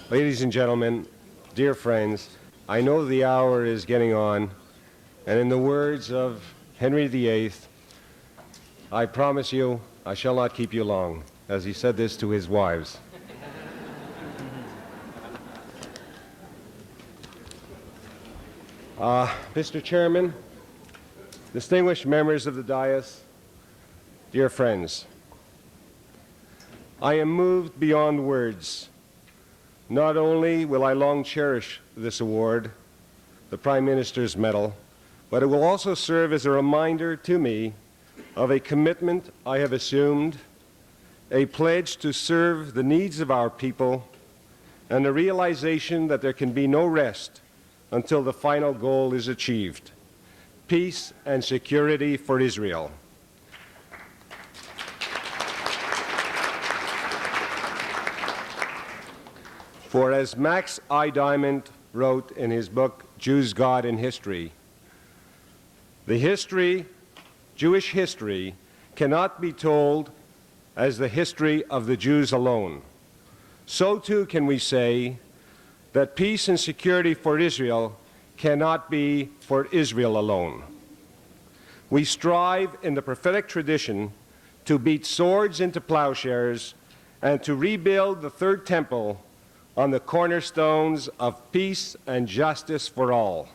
Ladies and gentlemen, dear friends, I know the hour is getting on, and in the words of Henry VIII, I promise you I shall not keep you long, as he said this to his wives. Mr. Chairman, distinguished members of the dais, dear friends, I am moved beyond words. Not only will I long cherish this award, the Prime Minister's Medal, but it will also serve as a reminder to me of a commitment I have assumed, a pledge to serve the needs of our people, and the realization that there can be no rest until the final goal is achieved: peace and security for Israel. For as Max I. Diamond wrote in his book, Jews, God, and History, Jewish history cannot be told as the history of the Jews alone. So too can we say that peace and security for Israel cannot be for Israel alone. We strive in the prophetic tradition to beat swords into plowshares, and to rebuild the third temple on the cornerstones of peace and justice for all.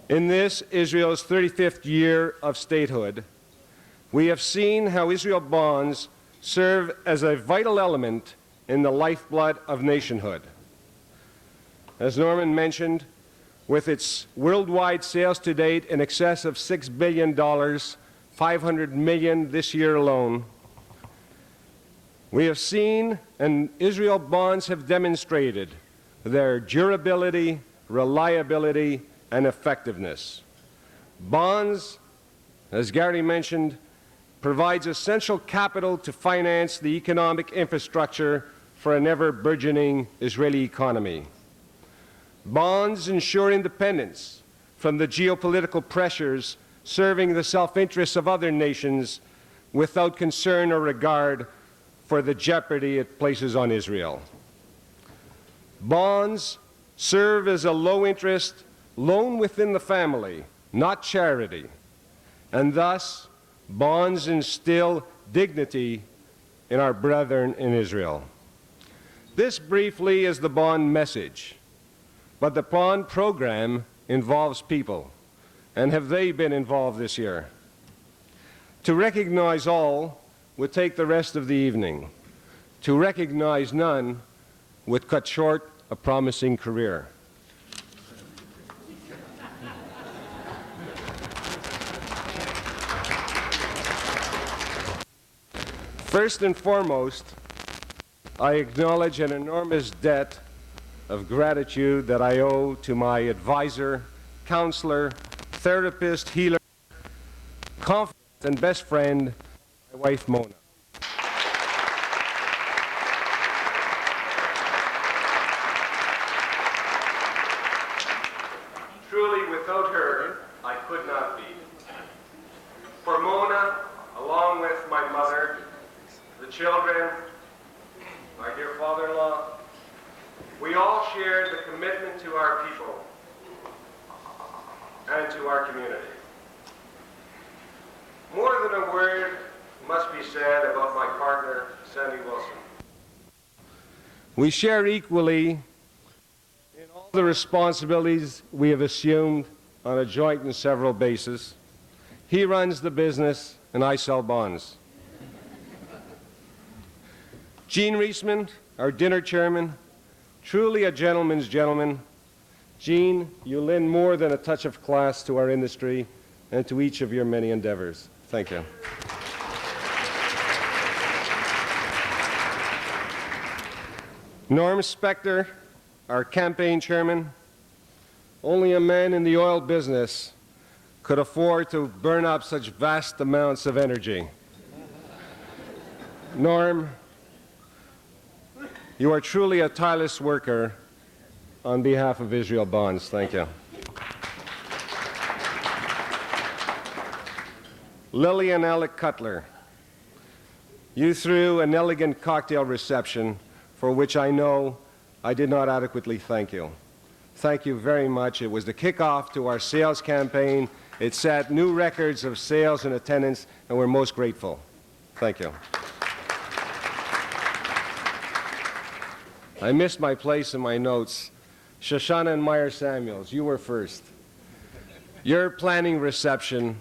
In this, Israel's 35th year of statehood, we have seen how Israel bonds serve as a vital element in the lifeblood of nationhood. As Norman mentioned, with its worldwide sales to date in excess of $6 billion, $500 million this year alone, we have seen, and Israel bonds have demonstrated, their durability, reliability, and effectiveness. Bonds, as Gary mentioned, provides essential capital to finance the economic infrastructure for an ever-burgeoning Israeli economy. Bonds ensure independence from the geopolitical pressures serving the self-interests of other nations without concern or regard for the jeopardy it places on Israel. Bonds serve as a low-interest loan within the family, not charity, and thus bonds instill dignity in our brethren in Israel. This briefly is the bond message, but the bond program involves people, and have they been involved this year? To recognize all would take the rest of the evening. To recognize none would cut short a promising career. First and foremost, I acknowledge an enormous debt of gratitude that I owe to my advisor, counselor, therapist, healer, confidant, and best friend, my wife, Mona. Truly, without her, I could not be. For Mona, along with my mother, the children, my dear father-in-law, we all share the commitment to our people and to our community. More than a word must be said about my partner, Sandy Wilson. We share equally in all the responsibilities we have assumed on a joint and several basis. He runs the business, and I sell bonds. Gene Reisman, our dinner chairman, truly a gentleman's gentleman. Gene, you lend more than a touch of class to our industry and to each of your many endeavors. Thank you. Norm Spector, our campaign chairman. Only a man in the oil business could afford to burn up such vast amounts of energy. Norm, you are truly a tireless worker on behalf of Israel Bonds. Thank you. Lily and Alec Cutler, you threw an elegant cocktail reception for which I know I did not adequately thank you. Thank you very much. It was the kickoff to our sales campaign. It set new records of sales and attendance, and we're most grateful. Thank you. I missed my place in my notes. Shoshana and Meyer Samuels, you were first. Your planning reception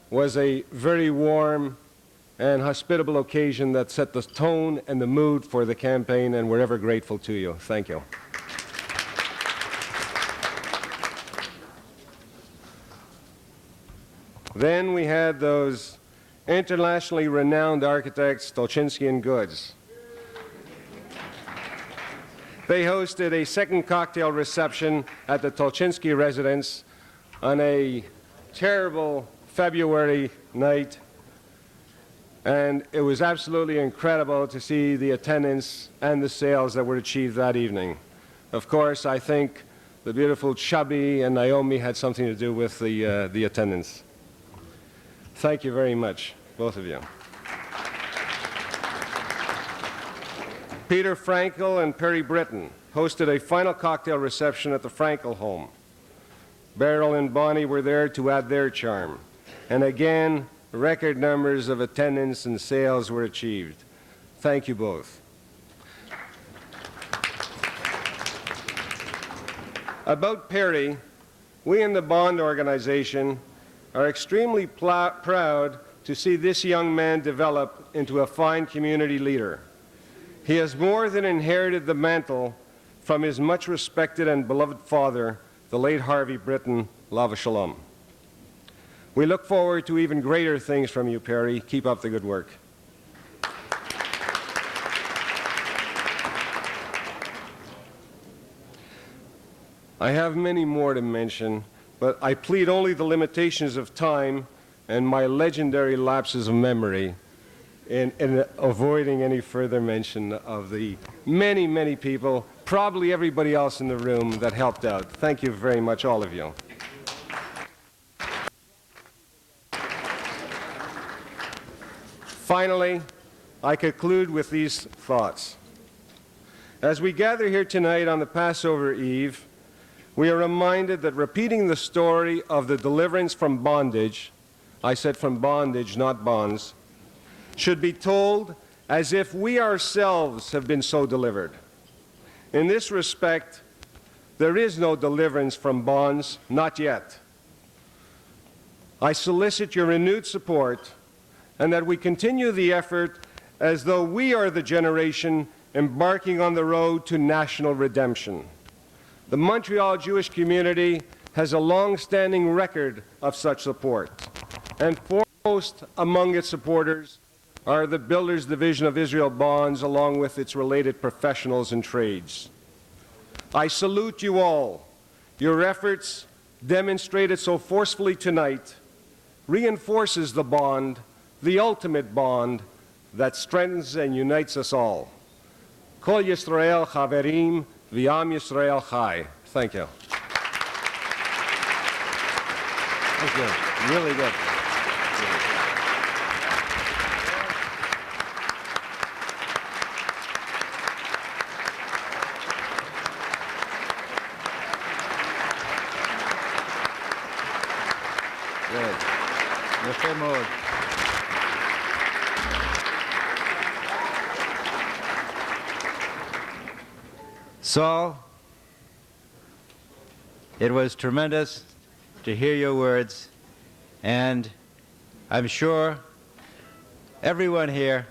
was a very warm and hospitable occasion that set the tone and the mood for the campaign, and we're ever grateful to you. Thank you. Then we had those internationally renowned architects, Tolchinsky and Goods. They hosted a second cocktail reception at the Tolchinsky residence on a terrible February night, and it was absolutely incredible to see the attendance and the sales that were achieved that evening. Of course, I think the beautiful Chubby and Naomi had something to do with the attendance. Thank you very much, both of you. Peter Frankel and Perry Britton hosted a final cocktail reception at the Frankel home. Beryl and Bonnie were there to add their charm. And again, record numbers of attendance and sales were achieved. Thank you both. About Perry, we in the Bond organization are extremely proud to see this young man develop into a fine community leader. He has more than inherited the mantle from his much respected and beloved father, the late Harvey Britton, Lava Shalom. We look forward to even greater things from you, Perry. Keep up the good work. I have many more to mention, but I plead only the limitations of time and my legendary lapses of memory in avoiding any further mention of the many, many people, probably everybody else in the room that helped out. Thank you very much, all of you. Finally, I conclude with these thoughts. As we gather here tonight on the Passover Eve, we are reminded that repeating the story of the deliverance from bondage, I said from bondage, not bonds, should be told as if we ourselves have been so delivered. In this respect, there is no deliverance from bonds, not yet. I solicit your renewed support and that we continue the effort as though we are the generation embarking on the road to national redemption. The Montreal Jewish community has a long-standing record of such support, and foremost among its supporters are the Builders Division of Israel Bonds, along with its related professionals and trades. I salute you all. Your efforts, demonstrated so forcefully tonight, reinforces the bond, the ultimate bond, that strengthens and unites us all. Kol Yisrael Chaverim, V'Am Yisrael Chai. Thank you. Thank you. Really good. Good. יפה מאוד. Saul, it was tremendous to hear your words, and I'm sure everyone here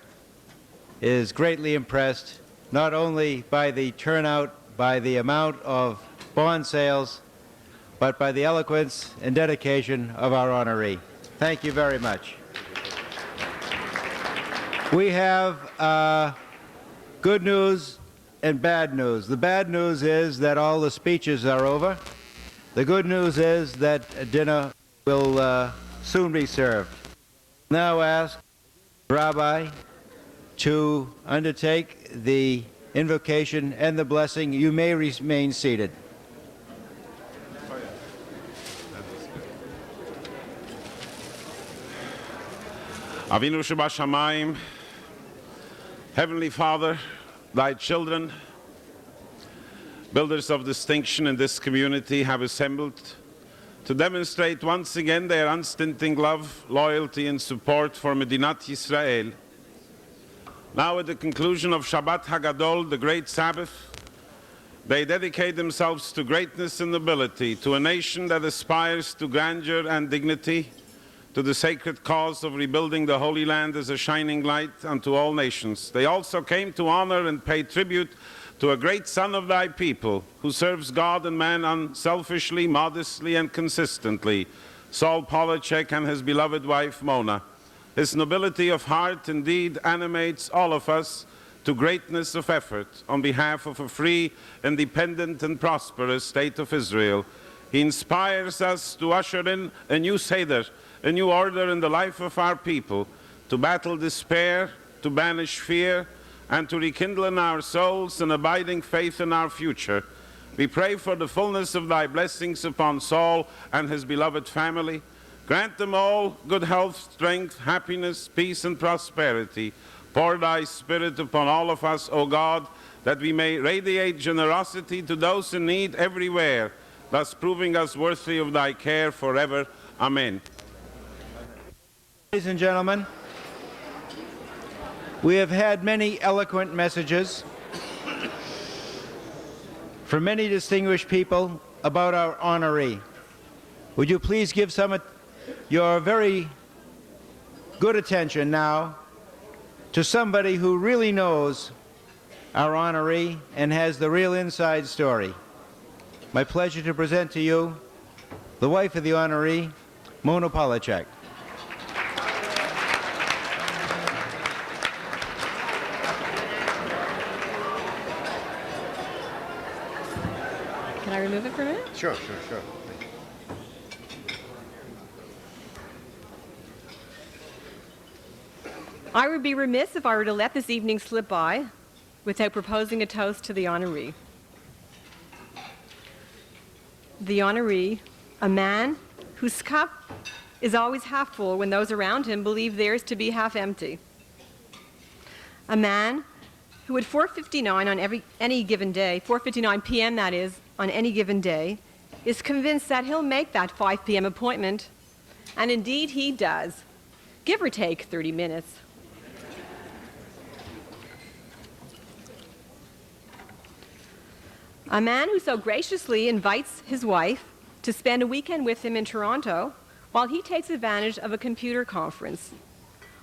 is greatly impressed not only by the turnout, by the amount of bond sales, but by the eloquence and dedication of our honoree. Thank you very much. We have good news and bad news. The bad news is that all the speeches are over. The good news is that dinner will soon be served. Now ask Rabbi to undertake the invocation and the blessing. You may remain seated. Avinu Shebashamayim, Heavenly Father, thy children, builders of distinction in this community, have assembled to demonstrate once again their unstinting love, loyalty, and support for Medinat Yisrael. Now at the conclusion of Shabbat Hagadol, the great Sabbath, they dedicate themselves to greatness and nobility, to a nation that aspires to grandeur and dignity, to the sacred cause of rebuilding the Holy Land as a shining light unto all nations. They also came to honor and pay tribute to a great son of thy people, who serves God and man unselfishly, modestly, and consistently, Saul Polachek and his beloved wife Mona. His nobility of heart indeed animates all of us to greatness of effort on behalf of a free, independent, and prosperous state of Israel. He inspires us to usher in a new Seder, a new order in the life of our people, to battle despair, to banish fear, and to rekindle in our souls an abiding faith in our future. We pray for the fullness of thy blessings upon Saul and his beloved family. Grant them all good health, strength, happiness, peace, and prosperity. Pour thy Spirit upon all of us, O God, that we may radiate generosity to those in need everywhere, thus proving us worthy of thy care forever. Amen. Ladies and gentlemen, we have had many eloquent messages from many distinguished people about our honoree. Would you please give some of your very good attention now to somebody who really knows our honoree and has the real inside story. My pleasure to present to you the wife of the honoree, Mona Polachek. Can I remove it for a minute? Sure. I would be remiss if I were to let this evening slip by without proposing a toast to the honoree. The honoree, a man whose cup is always half full when those around him believe theirs to be half empty. A man who at 4:59 on any given day, 4:59 p.m. that is, on any given day, is convinced that he'll make that 5 p.m. appointment, and indeed he does, give or take 30 minutes. A man who so graciously invites his wife to spend a weekend with him in Toronto while he takes advantage of a computer conference,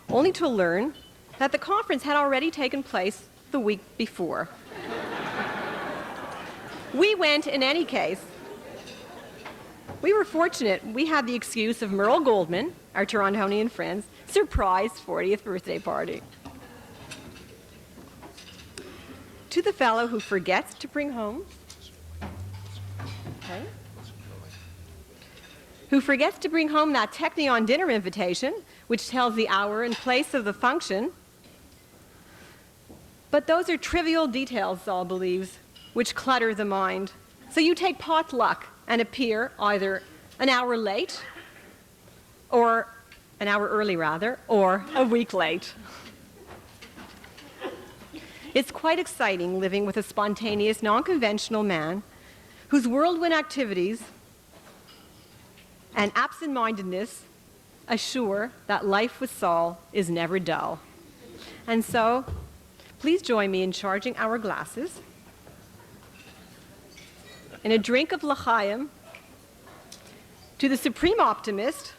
only to learn that the conference had already taken place the week before. We went in any case. We were fortunate. We had the excuse of Merle Goldman, our Torontonian friend's surprise 40th birthday party. To the fellow who forgets to bring home, that Technion dinner invitation, which tells the hour and place of the function. But those are trivial details, Saul believes, which clutter the mind. So you take potluck and appear either an hour late, or an hour early rather, or a week late. It's quite exciting living with a spontaneous, non-conventional man whose whirlwind activities and absent-mindedness assure that life with Saul is never dull. And so, please join me in charging our glasses in a drink of l'chaim to the supreme optimist,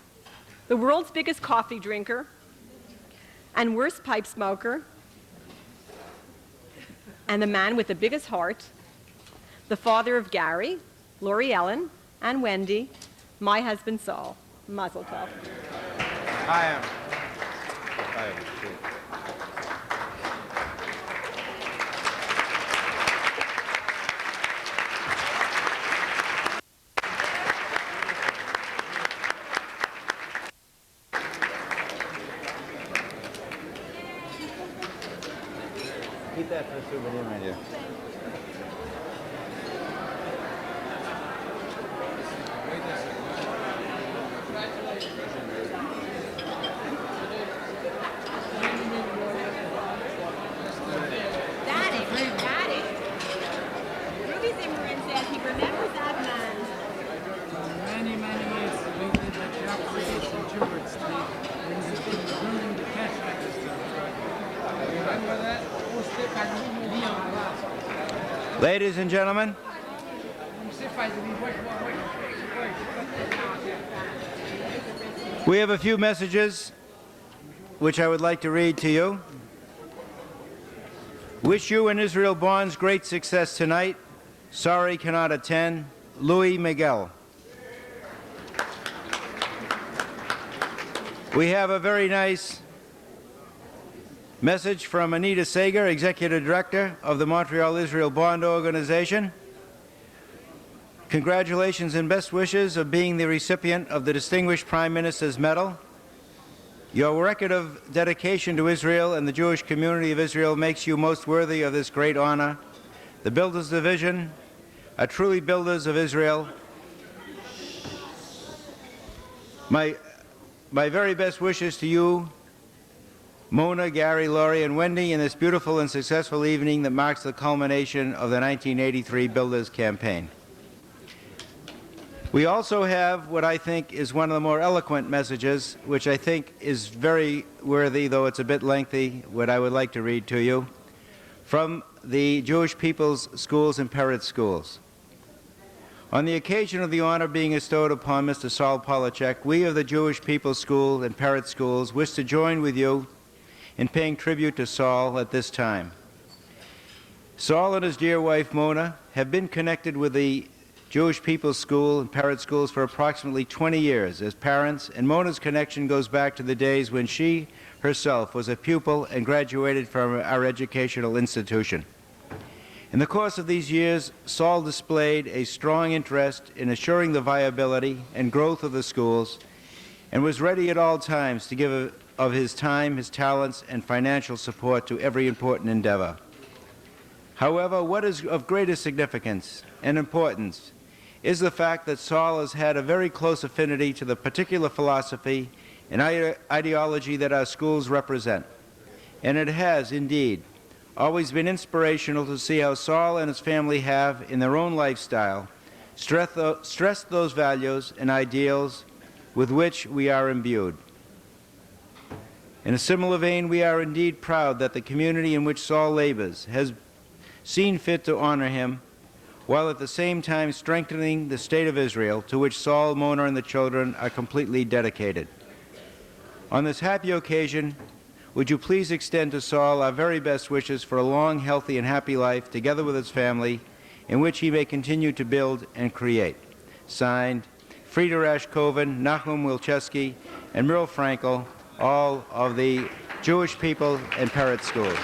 the world's biggest coffee drinker and worst pipe smoker, and the man with the biggest heart, the father of Gary, Lori Ellen, and Wendy, my husband Saul. Mazel tov. I am. Keep that for a souvenir, my dear. Ladies and gentlemen, we have a few messages which I would like to read to you. Wish you and Israel Bonds great success tonight. Sorry cannot attend. Louis Miguel. We have a very nice message from Anita Sager, Executive Director of the Montreal Israel Bond Organization. Congratulations and best wishes of being the recipient of the Distinguished Prime Minister's Medal. Your record of dedication to Israel and the Jewish community of Israel makes you most worthy of this great honor. The Builders Division are truly builders of Israel. My very best wishes to you, Mona, Gary, Laurie, and Wendy, in this beautiful and successful evening that marks the culmination of the 1983 Builders Campaign. We also have what I think is one of the more eloquent messages, which I think is very worthy, though it's a bit lengthy, what I would like to read to you, from the Jewish People's Schools and Parrott Schools. On the occasion of the honor being bestowed upon Mr. Saul Polachek, we of the Jewish People's School and Parrott Schools wish to join with you in paying tribute to Saul at this time. Saul and his dear wife Mona have been connected with the Jewish People's School and Parrott Schools for approximately 20 years as parents, and Mona's connection goes back to the days when she herself was a pupil and graduated from our educational institution. In the course of these years, Saul displayed a strong interest in assuring the viability and growth of the schools and was ready at all times to give of his time, his talents, and financial support to every important endeavor. However, what is of greatest significance and importance is the fact that Saul has had a very close affinity to the particular philosophy and ideology that our schools represent. And it has, indeed, always been inspirational to see how Saul and his family have, in their own lifestyle, stressed those values and ideals with which we are imbued. In a similar vein, we are indeed proud that the community in which Saul labors has seen fit to honor him, while at the same time strengthening the state of Israel, to which Saul, Mona, and the children are completely dedicated. On this happy occasion, would you please extend to Saul our very best wishes for a long, healthy, and happy life, together with his family, in which he may continue to build and create. Signed, Frieda Rashkoven, Nachum Wilczewski, and Merle Frankel, all of the Jewish People and Parrott Schools.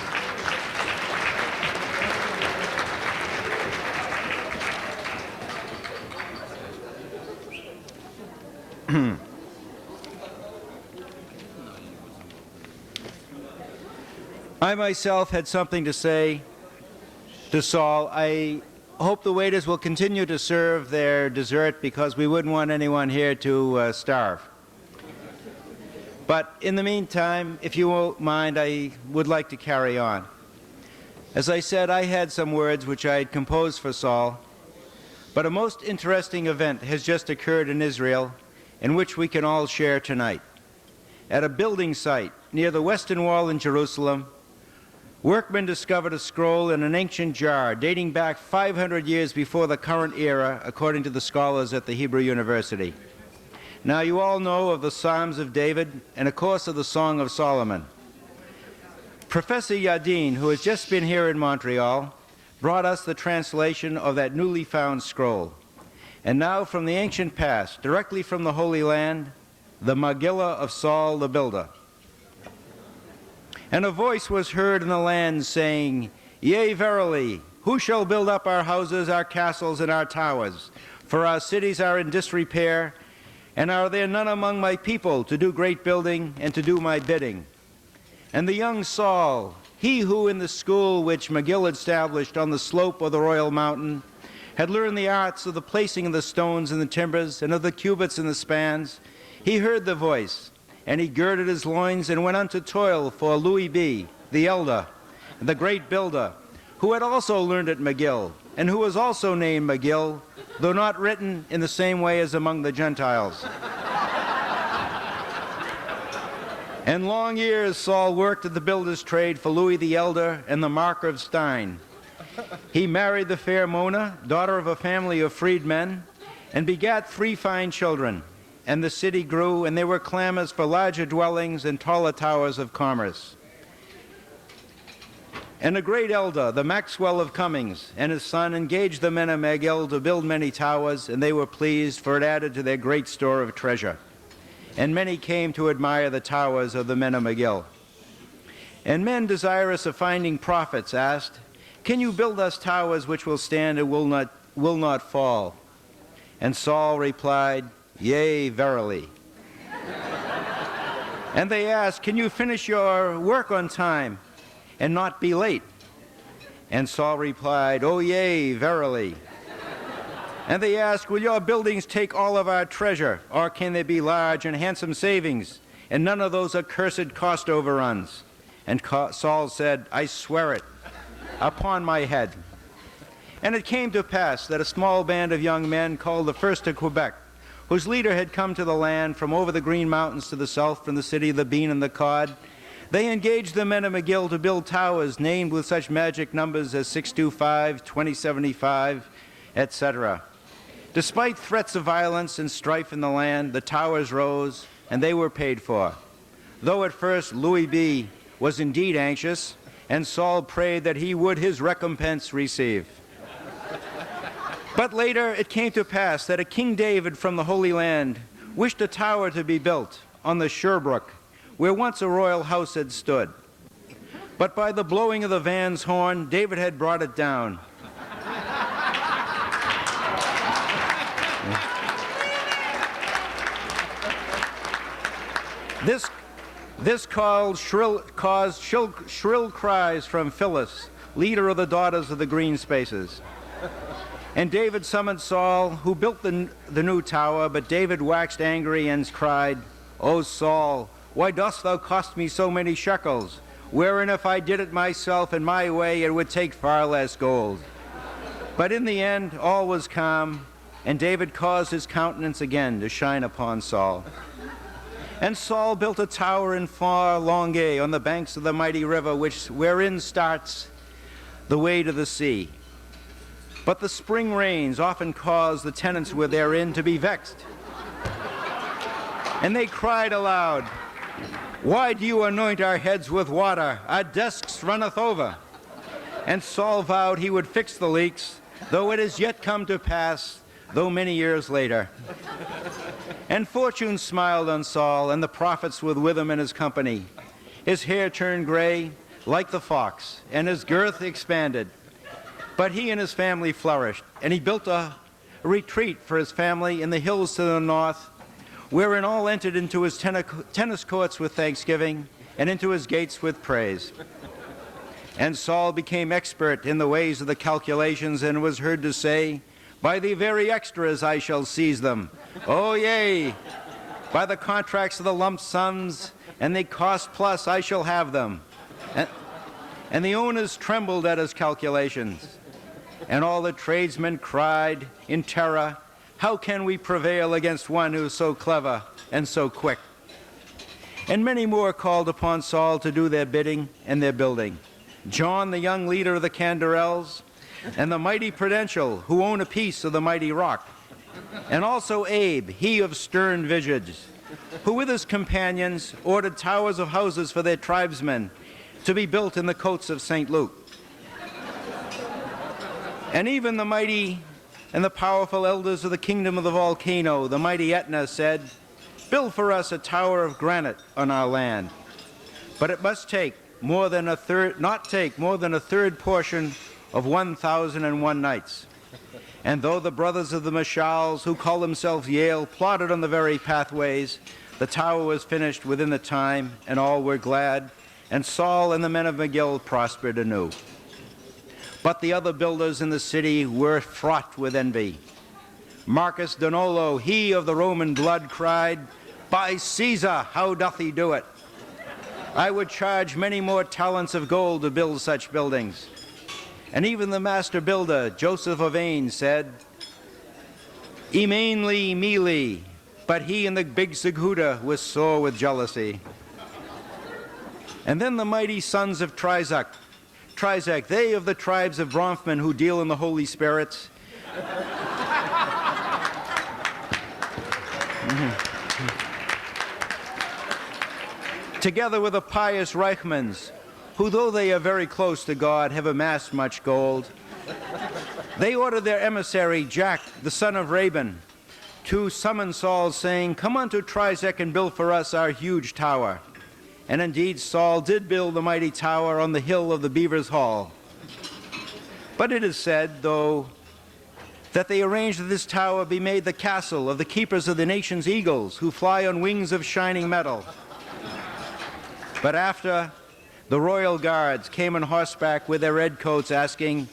I myself had something to say to Saul. I hope the waiters will continue to serve their dessert because we wouldn't want anyone here to starve. But in the meantime, if you won't mind, I would like to carry on. As I said, I had some words which I had composed for Saul, but a most interesting event has just occurred in Israel in which we can all share tonight. At a building site near the Western Wall in Jerusalem, workmen discovered a scroll in an ancient jar dating back 500 years before the current era, according to the scholars at the Hebrew University. Now, you all know of the Psalms of David and, of course, of the Song of Solomon. Professor Yadin, who has just been here in Montreal, brought us the translation of that newly found scroll. And now, from the ancient past, directly from the Holy Land, the Megillah of Saul the Builder. And a voice was heard in the land saying, Yea, verily, who shall build up our houses, our castles, and our towers? For our cities are in disrepair, and are there none among my people to do great building and to do my bidding? And the young Saul, he who in the school which Megillah established on the slope of the royal mountain, had learned the arts of the placing of the stones and the timbers, and of the cubits and the spans, he heard the voice, and he girded his loins and went unto toil for Louis B., the elder, the great builder, who had also learned at McGill, and who was also named McGill, though not written in the same way as among the Gentiles. And long years Saul worked at the builder's trade for Louis the elder and the marker of Stein. He married the fair Mona, daughter of a family of freedmen, and begat 3 fine children. And the city grew, and there were clamors for larger dwellings and taller towers of commerce. And a great elder, the Maxwell of Cummings, and his son engaged the men of Megillah to build many towers, and they were pleased, for it added to their great store of treasure. And many came to admire the towers of the men of Megillah. And men desirous of finding profits asked, Can you build us towers which will stand and will not fall? And Saul replied, Yea, verily. And they asked, Can you finish your work on time and not be late? And Saul replied, Oh, yea, verily. And they asked, Will your buildings take all of our treasure, or can there be large and handsome savings, and none of those accursed cost overruns? And Saul said, I swear it upon my head. And it came to pass that a small band of young men called the First of Quebec, whose leader had come to the land from over the Green Mountains to the south from the city of the Bean and the Cod, they engaged the men of McGill to build towers named with such magic numbers as 625, 2075, etc. Despite threats of violence and strife in the land, the towers rose, and they were paid for. Though at first Louis B. was indeed anxious, and Saul prayed that he would his recompense receive. But later it came to pass that a King David from the Holy Land wished a tower to be built on the Sherbrooke, where once a royal house had stood. But by the blowing of the van's horn, David had brought it down. This caused shrill cries from Phyllis, leader of the daughters of the green spaces. And David summoned Saul, who built the new tower, but David waxed angry and cried, "O Saul, why dost thou cost me so many shekels, wherein if I did it myself in my way, it would take far less gold?" But in the end, all was calm, and David caused his countenance again to shine upon Saul. And Saul built a tower in far Longueuil on the banks of the mighty river, wherein starts the way to the sea. But the spring rains often caused the tenants who were therein to be vexed. And they cried aloud, "Why do you anoint our heads with water? Our desks runneth over." And Saul vowed he would fix the leaks, though it has yet come to pass, though many years later. And fortune smiled on Saul, and the prophets were with him in his company. His hair turned gray like the fox, and his girth expanded. But he and his family flourished, and he built a retreat for his family in the hills to the north, wherein all entered into his tennis courts with thanksgiving, and into his gates with praise. And Saul became expert in the ways of the calculations, and was heard to say, "By the very extras I shall seize them. Oh, yea, by the contracts of the lump sums and the cost plus I shall have them." And the owners trembled at his calculations. And all the tradesmen cried in terror, "How can we prevail against one who is so clever and so quick?" And many more called upon Saul to do their bidding and their building. John, the young leader of the Canderels, and the mighty Prudential, who own a piece of the mighty rock, and also Abe, he of stern visage, who with his companions ordered towers of houses for their tribesmen to be built in the coats of St. Luke. And even the mighty and the powerful elders of the kingdom of the volcano, the mighty Etna, said, "Build for us a tower of granite on our land, but it must take more than a third, not take more than a third portion of 1,001 nights." And though the brothers of the Mashals, who call themselves Yale, plodded on the very pathways, the tower was finished within the time, and all were glad, and Saul and the men of McGill prospered anew. But the other builders in the city were fraught with envy. Marcus Donolo, he of the Roman blood, cried, "By Caesar, how doth he do it? I would charge many more talents of gold to build such buildings." And even the master builder, Joseph of Ain, said, "Imainly mealy," but he and the big Seguda was sore with jealousy. And then the mighty sons of Trizak, they of the tribes of Bronfman who deal in the Holy Spirits, together with the pious Reichmans, who, though they are very close to God, have amassed much gold, they ordered their emissary, Jack, the son of Rabin, to summon Saul, saying, "Come unto Trizek and build for us our huge tower." And indeed Saul did build the mighty tower on the hill of the Beaver's Hall. But it is said, though, that they arranged that this tower be made the castle of the keepers of the nation's eagles, who fly on wings of shining metal. But after, the royal guards came on horseback with their red coats, asking,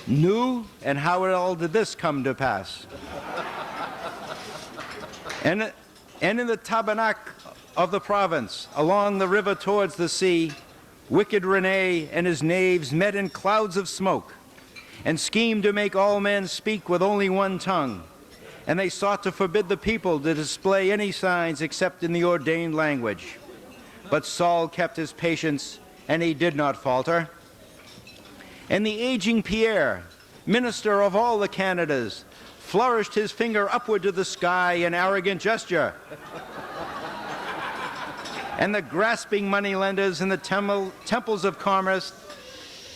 "Nu, and how all did this come to pass?" And in the tabernacle of the province, along the river towards the sea, wicked Rene and his knaves met in clouds of smoke, and schemed to make all men speak with only one tongue. And they sought to forbid the people to display any signs except in the ordained language. But Saul kept his patience, and he did not falter. And the aging Pierre, minister of all the Canadas, flourished his finger upward to the sky in arrogant gesture. And the grasping moneylenders in the temples of commerce,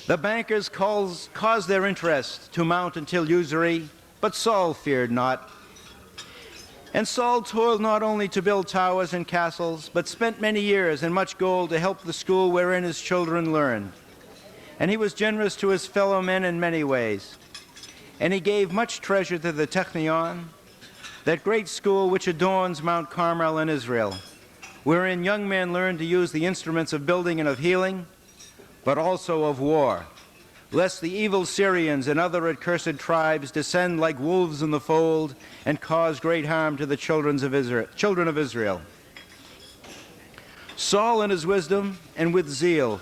the bankers caused their interest to mount until usury, but Saul feared not. And Saul toiled not only to build towers and castles, but spent many years and much gold to help the school wherein his children learned. And he was generous to his fellow men in many ways. And he gave much treasure to the Technion, that great school which adorns Mount Carmel in Israel, wherein young men learn to use the instruments of building and of healing, but also of war, lest the evil Syrians and other accursed tribes descend like wolves in the fold and cause great harm to the children of Israel. Saul, in his wisdom and with zeal,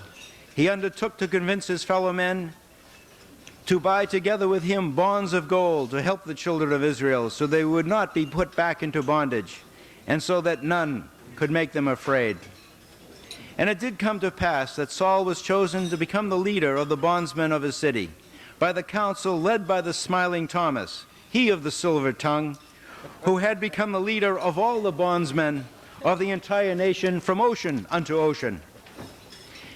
he undertook to convince his fellow men to buy together with him bonds of gold to help the children of Israel, so they would not be put back into bondage, and so that none could make them afraid. And it did come to pass that Saul was chosen to become the leader of the bondsmen of his city, by the council led by the smiling Thomas, he of the silver tongue, who had become the leader of all the bondsmen of the entire nation from ocean unto ocean.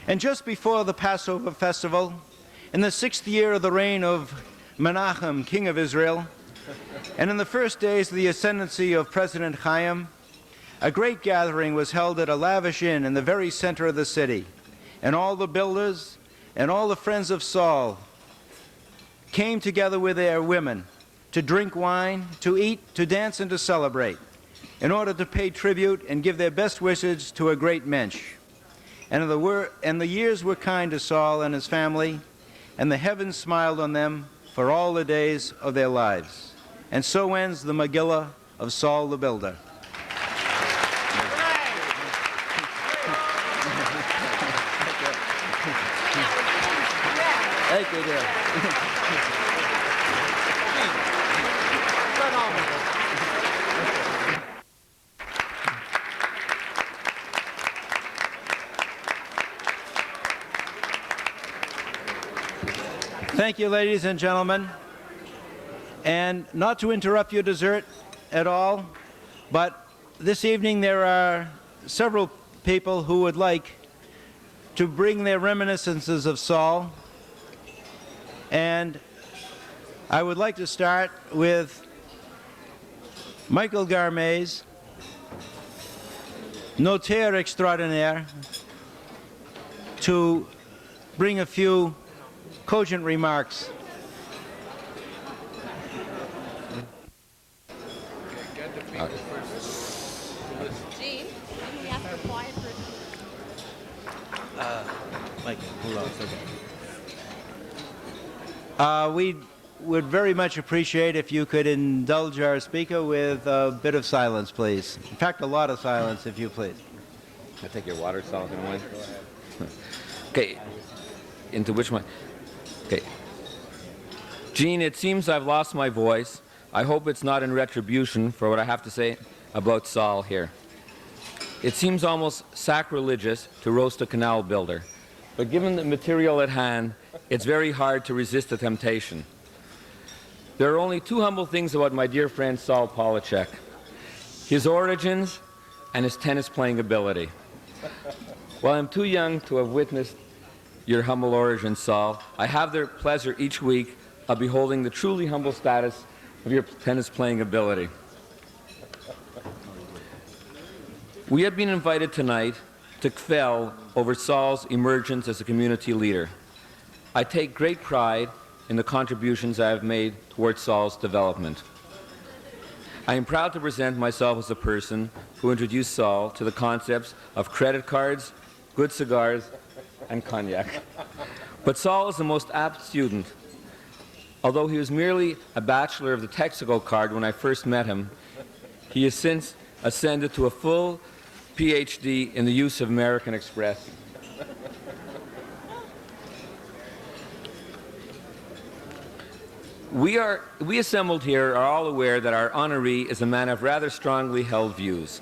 And just before the Passover festival, in the 6th year of the reign of Menachem, king of Israel, and in the first days of the ascendancy of President Chaim, a great gathering was held at a lavish inn in the very center of the city, and all the builders and all the friends of Saul came together with their women to drink wine, to eat, to dance, and to celebrate, in order to pay tribute and give their best wishes to a great mensch. And the years were kind to Saul and his family, and the heavens smiled on them for all the days of their lives. And so ends the Megillah of Saul the Builder. Thank you, dear. Thank you, ladies and gentlemen. And not to interrupt your dessert at all, but this evening there are several people who would like to bring their reminiscences of Saul. And I would like to start with Michael Garmez, notaire extraordinaire, to bring a few cogent remarks. Gene, can we ask for quiet for Mike, hold on a second. We would very much appreciate if you could indulge our speaker with a bit of silence, please. In fact, a lot of silence, if you please. I take your water, Sullivan, away. Okay. Into which one? Okay. Gene, it seems I've lost my voice. I hope it's not in retribution for what I have to say about Saul here. It seems almost sacrilegious to roast a canal builder, but given the material at hand, it's very hard to resist the temptation. There are only two humble things about my dear friend Saul Polachek: his origins and his tennis playing ability. While I'm too young to have witnessed your humble origins, Saul, I have the pleasure each week of beholding the truly humble status of your tennis playing ability. We have been invited tonight to kfel over Saul's emergence as a community leader. I take great pride in the contributions I have made towards Saul's development. I am proud to present myself as a person who introduced Saul to the concepts of credit cards, good cigars, and cognac. But Saul is the most apt student. Although he was merely a bachelor of the Texaco card when I first met him, he has since ascended to a full PhD in the use of American Express. We assembled here are all aware that our honoree is a man of rather strongly held views.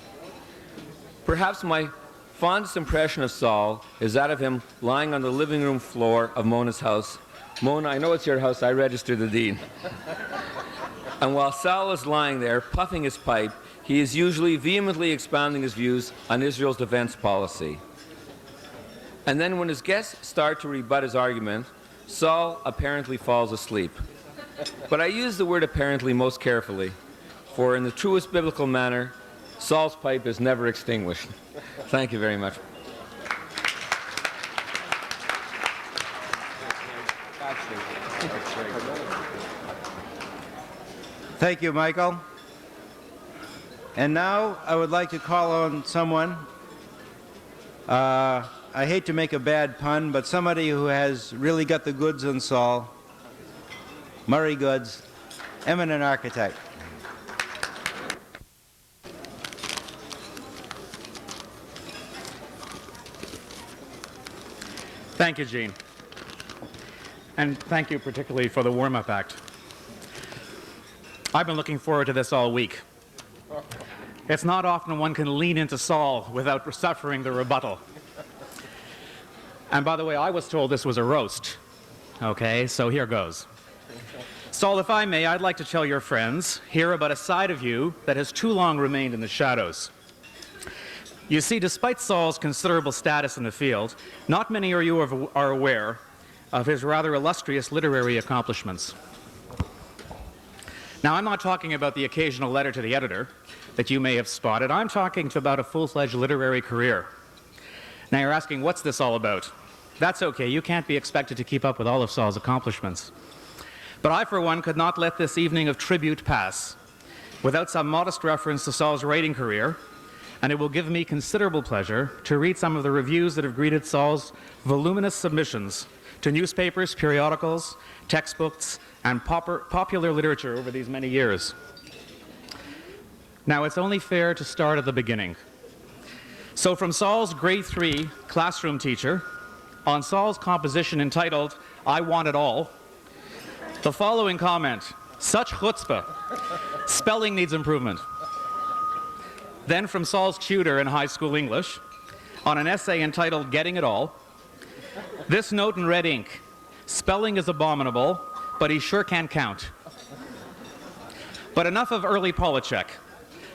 Perhaps my fondest impression of Saul is that of him lying on the living room floor of Mona's house. Mona, I know it's your house, I registered the deed. And while Saul is lying there, puffing his pipe, he is usually vehemently expounding his views on Israel's defense policy. And then when his guests start to rebut his argument, Saul apparently falls asleep. But I use the word apparently most carefully, for in the truest biblical manner, Saul's pipe is never extinguished. Thank you very much. Thank you, Michael. And now I would like to call on someone, I hate to make a bad pun, but somebody who has really got the goods on Saul, Murray Goods, eminent architect. Thank you, Gene. And thank you particularly for the warm-up act. I've been looking forward to this all week. It's not often one can lean into Saul without suffering the rebuttal. And by the way, I was told this was a roast. Okay, so here goes. Saul, if I may, I'd like to tell your friends here about a side of you that has too long remained in the shadows. You see, despite Saul's considerable status in the field, not many of you are aware of his rather illustrious literary accomplishments. Now, I'm not talking about the occasional letter to the editor that you may have spotted. I'm talking about a full-fledged literary career. Now, you're asking, what's this all about? That's okay. You can't be expected to keep up with all of Saul's accomplishments. But I, for one, could not let this evening of tribute pass without some modest reference to Saul's writing career, and it will give me considerable pleasure to read some of the reviews that have greeted Saul's voluminous submissions to newspapers, periodicals, textbooks, and popular literature over these many years. Now, it's only fair to start at the beginning. So from Saul's grade 3 classroom teacher, on Saul's composition entitled, "I Want It All," the following comment: "Such chutzpah, spelling needs improvement." Then from Saul's tutor in high school English, on an essay entitled "Getting It All," this note in red ink: "Spelling is abominable, but he sure can count." But enough of early Polachek.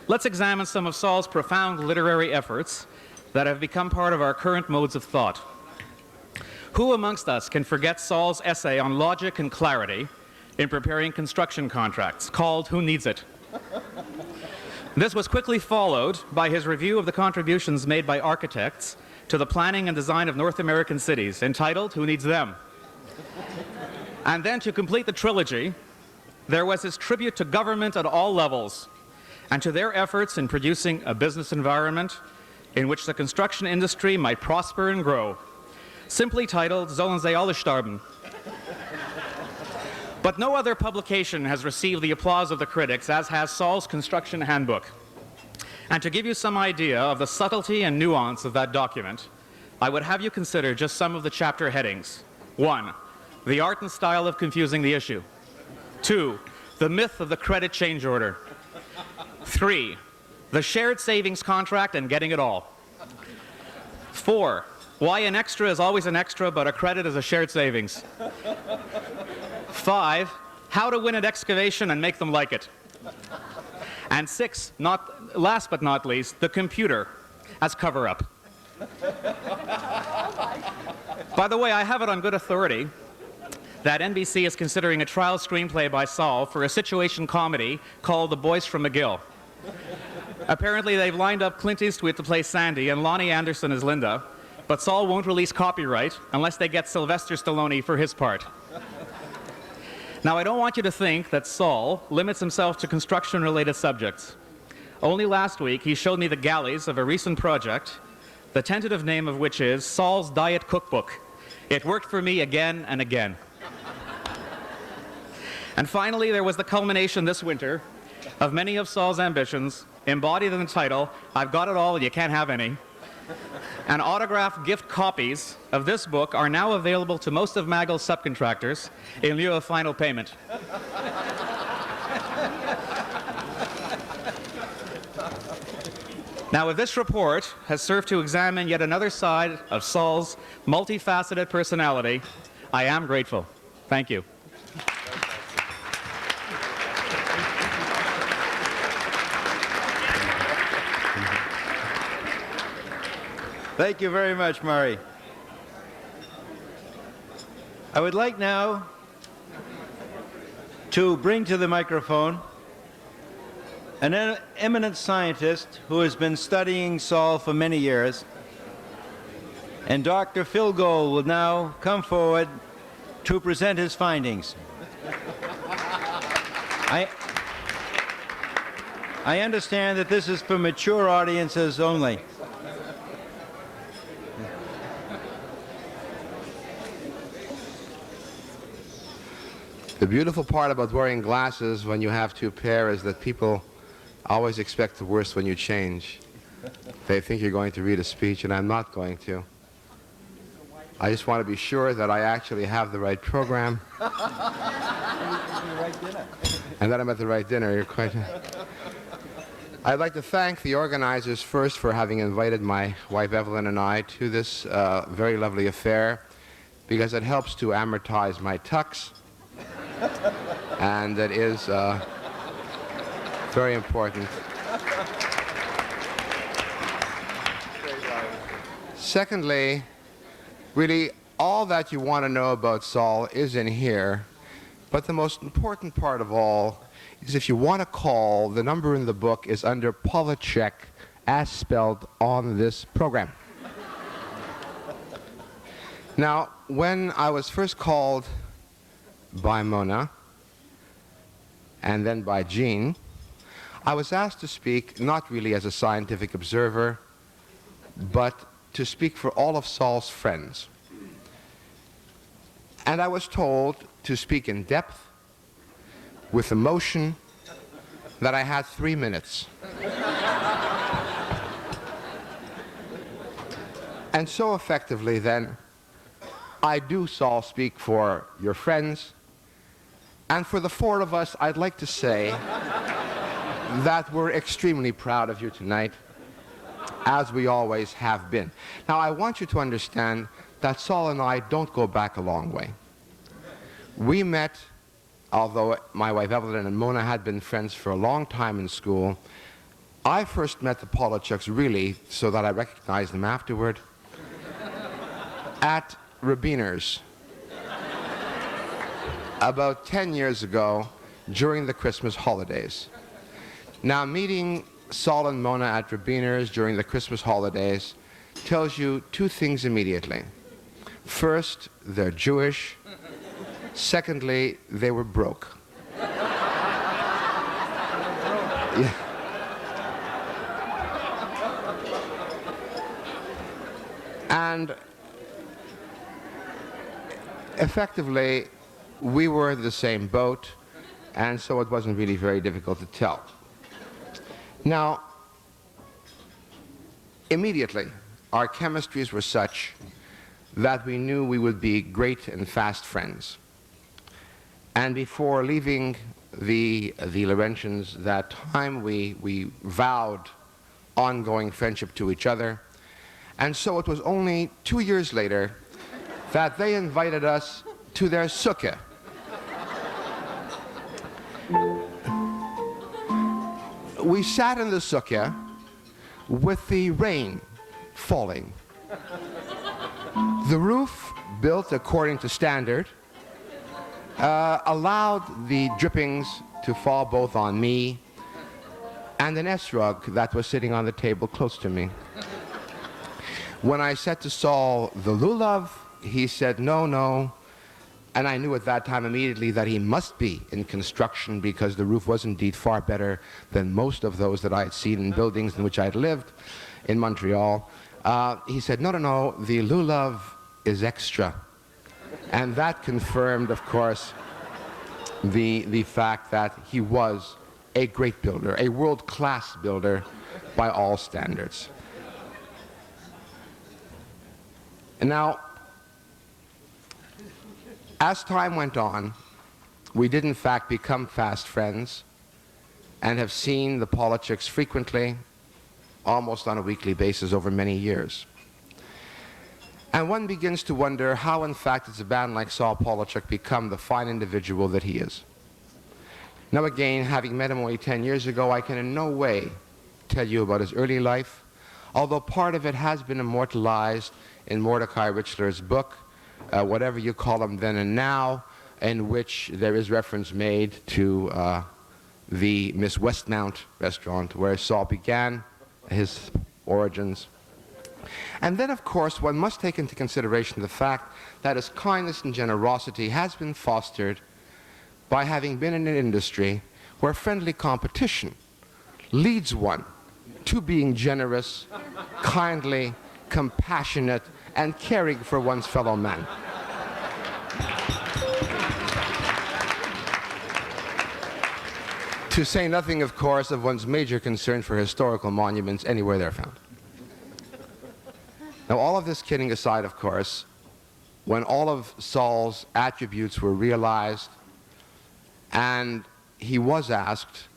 Let's examine some of Saul's profound literary efforts that have become part of our current modes of thought. Who amongst us can forget Saul's essay on logic and clarity in preparing construction contracts, called "Who Needs It?" This was quickly followed by his review of the contributions made by architects to the planning and design of North American cities, entitled "Who Needs Them?" And then, to complete the trilogy, there was his tribute to government at all levels and to their efforts in producing a business environment in which the construction industry might prosper and grow, simply titled "Sollen sie alle sterben?" But no other publication has received the applause of the critics as has Saul's Construction Handbook. And to give you some idea of the subtlety and nuance of that document, I would have you consider just some of the chapter headings. 1. The art and style of confusing the issue. 2. The myth of the credit change order. 3. The shared savings contract and getting it all. 4. Why an extra is always an extra, but a credit is a shared savings. 5. How to win at excavation and make them like it. And 6, last but not least, the computer as cover-up. By the way, I have it on good authority that NBC is considering a trial screenplay by Saul for a situation comedy called The Boys from McGill. Apparently, they've lined up Clint Eastwood to play Sandy and Lonnie Anderson as Linda, but Saul won't release copyright unless they get Sylvester Stallone for his part. Now, I don't want you to think that Saul limits himself to construction-related subjects. Only last week, he showed me the galleys of a recent project, the tentative name of which is Saul's Diet Cookbook. It worked for me again and again. And finally, there was the culmination this winter of many of Saul's ambitions, embodied in the title, "I've Got It All and You Can't Have Any," and autographed gift copies of this book are now available to most of Magel's subcontractors in lieu of final payment. Now, if this report has served to examine yet another side of Saul's multifaceted personality, I am grateful. Thank you. Thank you very much, Murray. I would like now to bring to the microphone an eminent scientist who has been studying Saul for many years, and Dr. Phil Gold will now come forward to present his findings. I understand that this is for mature audiences only. The beautiful part about wearing glasses when you have two pair is that people always expect the worst when you change. They think you're going to read a speech, and I'm not going to. I just want to be sure that I actually have the right program and that I'm at the right dinner. You're quite... I'd like to thank the organizers first for having invited my wife Evelyn and I to this very lovely affair, because it helps to amortize my tux, and it is very important. Secondly, really, all that you want to know about Saul is in here, but the most important part of all is if you want to call, the number in the book is under Polachek, as spelled on this program. Now, when I was first called by Mona, and then by Jean, I was asked to speak not really as a scientific observer, but to speak for all of Saul's friends. And I was told to speak in depth, with emotion, that I had 3 minutes. And so effectively then, I do, Saul, speak for your friends, and for the four of us, I'd like to say that we're extremely proud of you tonight, as we always have been. Now, I want you to understand that Saul and I don't go back a long way. We met, although my wife Evelyn and Mona had been friends for a long time in school. I first met the Polacheks really so that I recognized them afterward at Rabiner's about 10 years ago during the Christmas holidays. Now, meeting Saul and Mona at Rabiner's during the Christmas holidays tells you two things immediately. First, they're Jewish. Secondly, they were broke. Yeah. And effectively, we were in the same boat, and so it wasn't really very difficult to tell. Now, immediately, our chemistries were such that we knew we would be great and fast friends. And before leaving the Laurentians that time, we vowed ongoing friendship to each other. And so it was only 2 years later that they invited us to their sukkah. We sat in the sukkah with the rain falling. The roof, built according to standard, allowed the drippings to fall both on me and an esrog that was sitting on the table close to me. When I said to Saul, the lulav, he said, no, no. And I knew at that time immediately that he must be in construction, because the roof was indeed far better than most of those that I had seen in buildings in which I had lived in Montreal. He said, no, no, no, the lulav is extra. And that confirmed, of course, the fact that he was a great builder, a world-class builder by all standards. And now, as time went on, we did in fact become fast friends and have seen the Polacheks frequently, almost on a weekly basis over many years. And one begins to wonder how in fact does a man like Saul Polachek become the fine individual that he is. Now again, having met him only 10 years ago, I can in no way tell you about his early life, although part of it has been immortalized in Mordecai Richler's book, Whatever You Call Him Then and Now, in which there is reference made to the Miss Westmount restaurant where Saul began his origins. And then, of course, one must take into consideration the fact that his kindness and generosity has been fostered by having been in an industry where friendly competition leads one to being generous, kindly, compassionate, and caring for one's fellow man. To say nothing, of course, of one's major concern for historical monuments anywhere they're found. Now, all of this kidding aside, of course, when all of Saul's attributes were realized and he was asked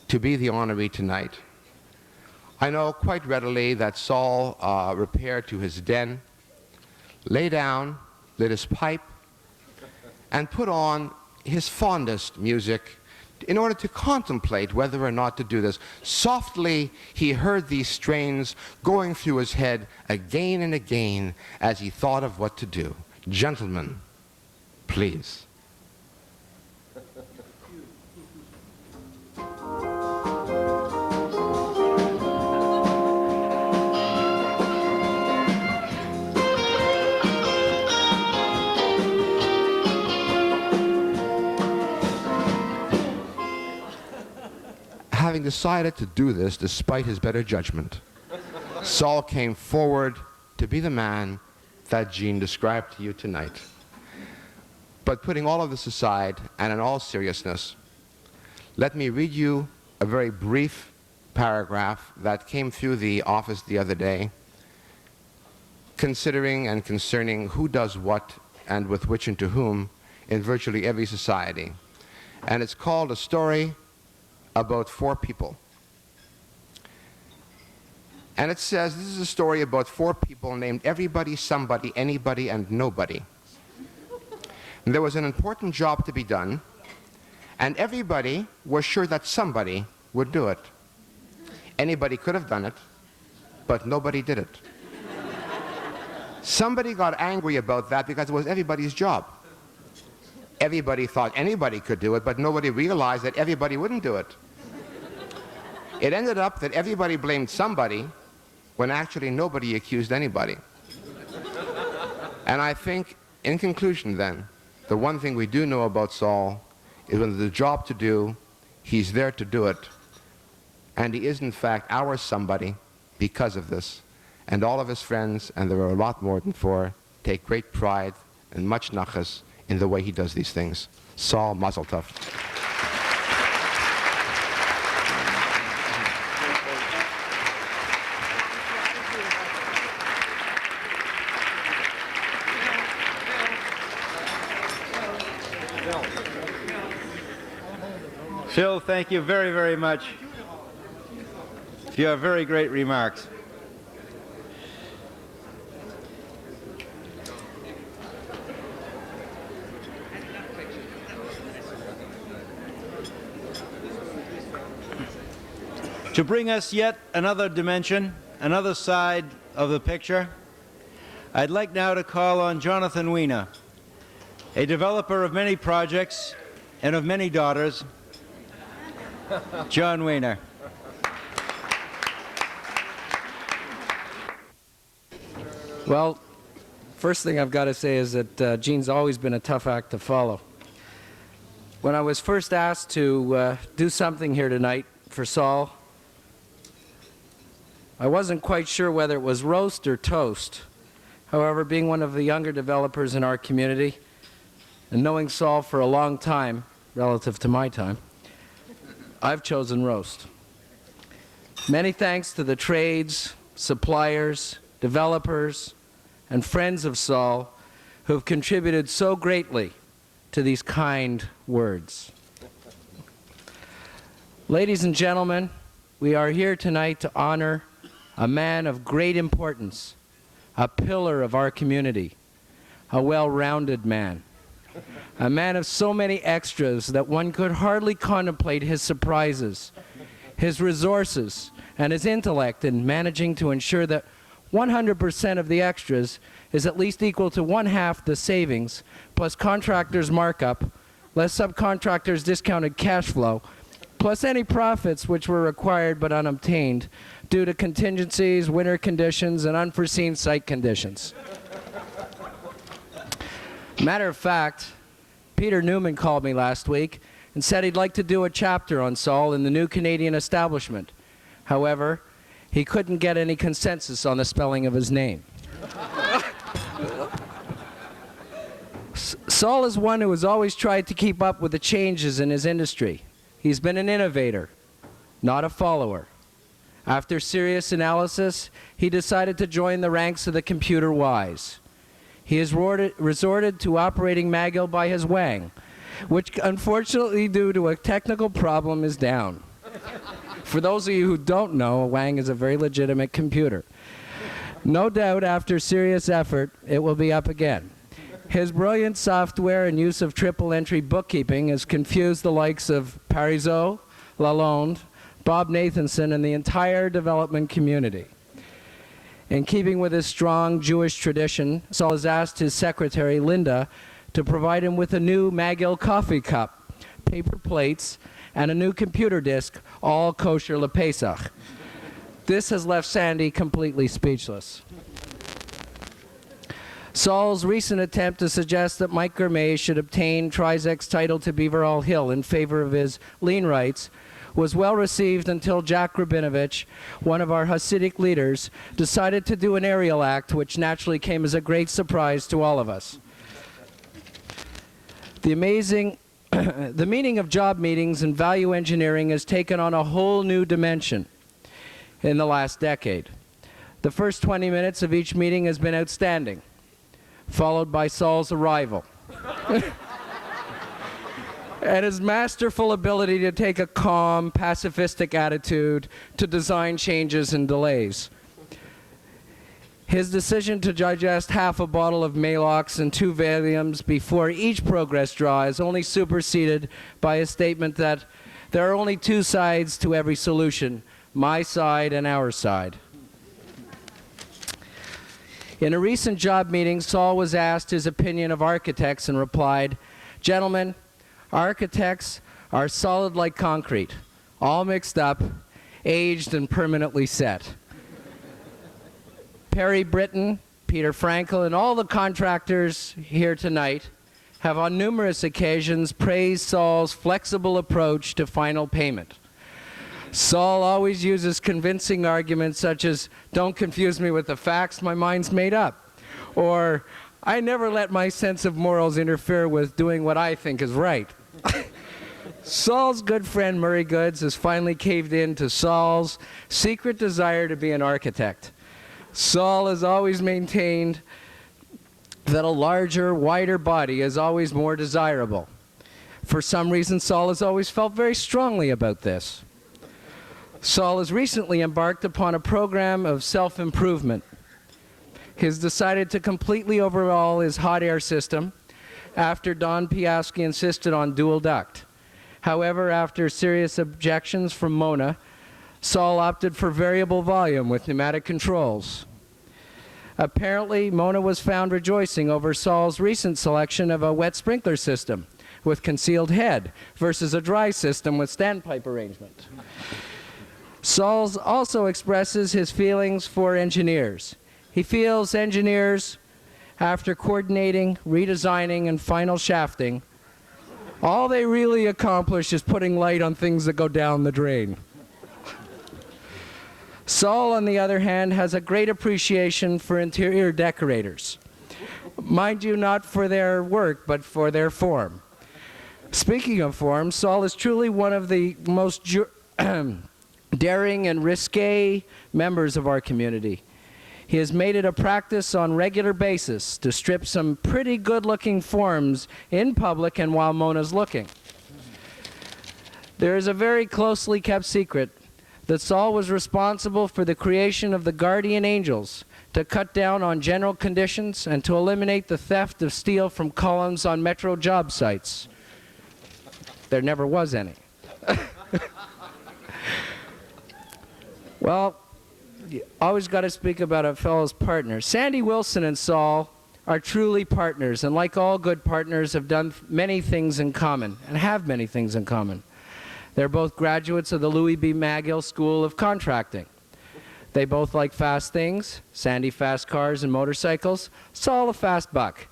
to be the honoree tonight, I know quite readily that Saul repaired to his den, lay down, lit his pipe, and put on his fondest music in order to contemplate whether or not to do this. Softly, he heard these strains going through his head again and again as he thought of what to do. Gentlemen, please. Having decided to do this despite his better judgment, Saul came forward to be the man that Jean described to you tonight. But putting all of this aside, and in all seriousness, let me read you a very brief paragraph that came through the office the other day, considering and concerning who does what and with which and to whom in virtually every society. And it's called A Story About 4 People. And it says, this is a story about 4 people named Everybody, Somebody, Anybody, and Nobody. And there was an important job to be done, and everybody was sure that somebody would do it. Anybody could have done it, but nobody did it. Somebody got angry about that because it was everybody's job. Everybody thought anybody could do it, but nobody realized that everybody wouldn't do it. It ended up that everybody blamed somebody when actually nobody accused anybody. And I think, in conclusion then, the one thing we do know about Saul is when there's a job to do, he's there to do it. And he is in fact our somebody because of this. And all of his friends, and there are a lot more than 4, take great pride and much nachas in the way he does these things. Saul, mazel tov. Phil, thank you very, very much. You have very great remarks. To bring us yet another dimension, another side of the picture, I'd like now to call on Jonathan Weiner, a developer of many projects and of many daughters. John Weiner. Well, first thing I've got to say is that Gene's always been a tough act to follow. When I was first asked to do something here tonight for Saul, I wasn't quite sure whether it was roast or toast. However, being one of the younger developers in our community, and knowing Saul for a long time, relative to my time, I've chosen roast. Many thanks to the trades, suppliers, developers, and friends of Saul who have contributed so greatly to these kind words. Ladies and gentlemen, we are here tonight to honor a man of great importance, a pillar of our community, a well-rounded man, a man of so many extras that one could hardly contemplate his surprises, his resources, and his intellect in managing to ensure that 100% of the extras is at least equal to 1/2 the savings, plus contractors' markup, less subcontractors' discounted cash flow, plus any profits which were required but unobtained due to contingencies, winter conditions, and unforeseen site conditions. Matter of fact, Peter Newman called me last week and said he'd like to do a chapter on Saul in the new Canadian establishment. However, he couldn't get any consensus on the spelling of his name. Saul is one who has always tried to keep up with the changes in his industry. He's been an innovator, not a follower. After serious analysis, he decided to join the ranks of the computer wise. He has resorted to operating Magill by his wang, which unfortunately due to a technical problem is down. For those of you who don't know, a wang is a very legitimate computer. No doubt after serious effort, it will be up again. His brilliant software and use of triple-entry bookkeeping has confused the likes of Parizeau, Lalonde, Bob Nathanson, and the entire development community. In keeping with his strong Jewish tradition, Saul has asked his secretary, Linda, to provide him with a new Magill coffee cup, paper plates, and a new computer disk, all kosher LePesach. This has left Sandy completely speechless. Saul's recent attempt to suggest that Mike Gourmet should obtain Trizec's title to Beaverall Hill in favor of his lien rights was well received until Jack Rabinovich, one of our Hasidic leaders, decided to do an aerial act, which naturally came as a great surprise to all of us. The meaning of job meetings and value engineering has taken on a whole new dimension in the last decade. The first 20 minutes of each meeting has been outstanding, followed by Saul's arrival. And his masterful ability to take a calm, pacifistic attitude to design changes and delays. His decision to digest half a bottle of Maalox and 2 Valiums before each progress draw is only superseded by a statement that there are only 2 sides to every solution, my side and our side. In a recent job meeting, Saul was asked his opinion of architects and replied, "Gentlemen, architects are solid like concrete, all mixed up, aged and permanently set." Perry Britton, Peter Frankel, and all the contractors here tonight have on numerous occasions praised Saul's flexible approach to final payment. Saul always uses convincing arguments such as, "Don't confuse me with the facts, my mind's made up," or "I never let my sense of morals interfere with doing what I think is right." Saul's good friend Murray Goods has finally caved in to Saul's secret desire to be an architect. Saul has always maintained that a larger, wider body is always more desirable. For some reason, Saul has always felt very strongly about this. Saul has recently embarked upon a program of self-improvement. He has decided to completely overhaul his hot air system after Don Piasky insisted on dual duct. However, after serious objections from Mona, Saul opted for variable volume with pneumatic controls. Apparently, Mona was found rejoicing over Saul's recent selection of a wet sprinkler system with concealed head versus a dry system with standpipe arrangement. Saul also expresses his feelings for engineers. He feels engineers, after coordinating, redesigning, and final shafting, all they really accomplish is putting light on things that go down the drain. Saul, on the other hand, has a great appreciation for interior decorators. Mind you, not for their work, but for their form. Speaking of form, Saul is truly one of the most daring and risque members of our community. he has made it a practice on regular basis to strip some pretty good-looking forms in public and while Mona's looking. There is a very closely kept secret that Saul was responsible for the creation of the guardian angels to cut down on general conditions and to eliminate the theft of steel from columns on metro job sites. There never was any. Well, you always got to speak about a fellow's partner. Sandy Wilson and Saul are truly partners, and like all good partners, have done many things in common, and have many things in common. They're both graduates of the Louis B. Magill School of Contracting. They both like fast things, Sandy fast cars and motorcycles, Saul a fast buck.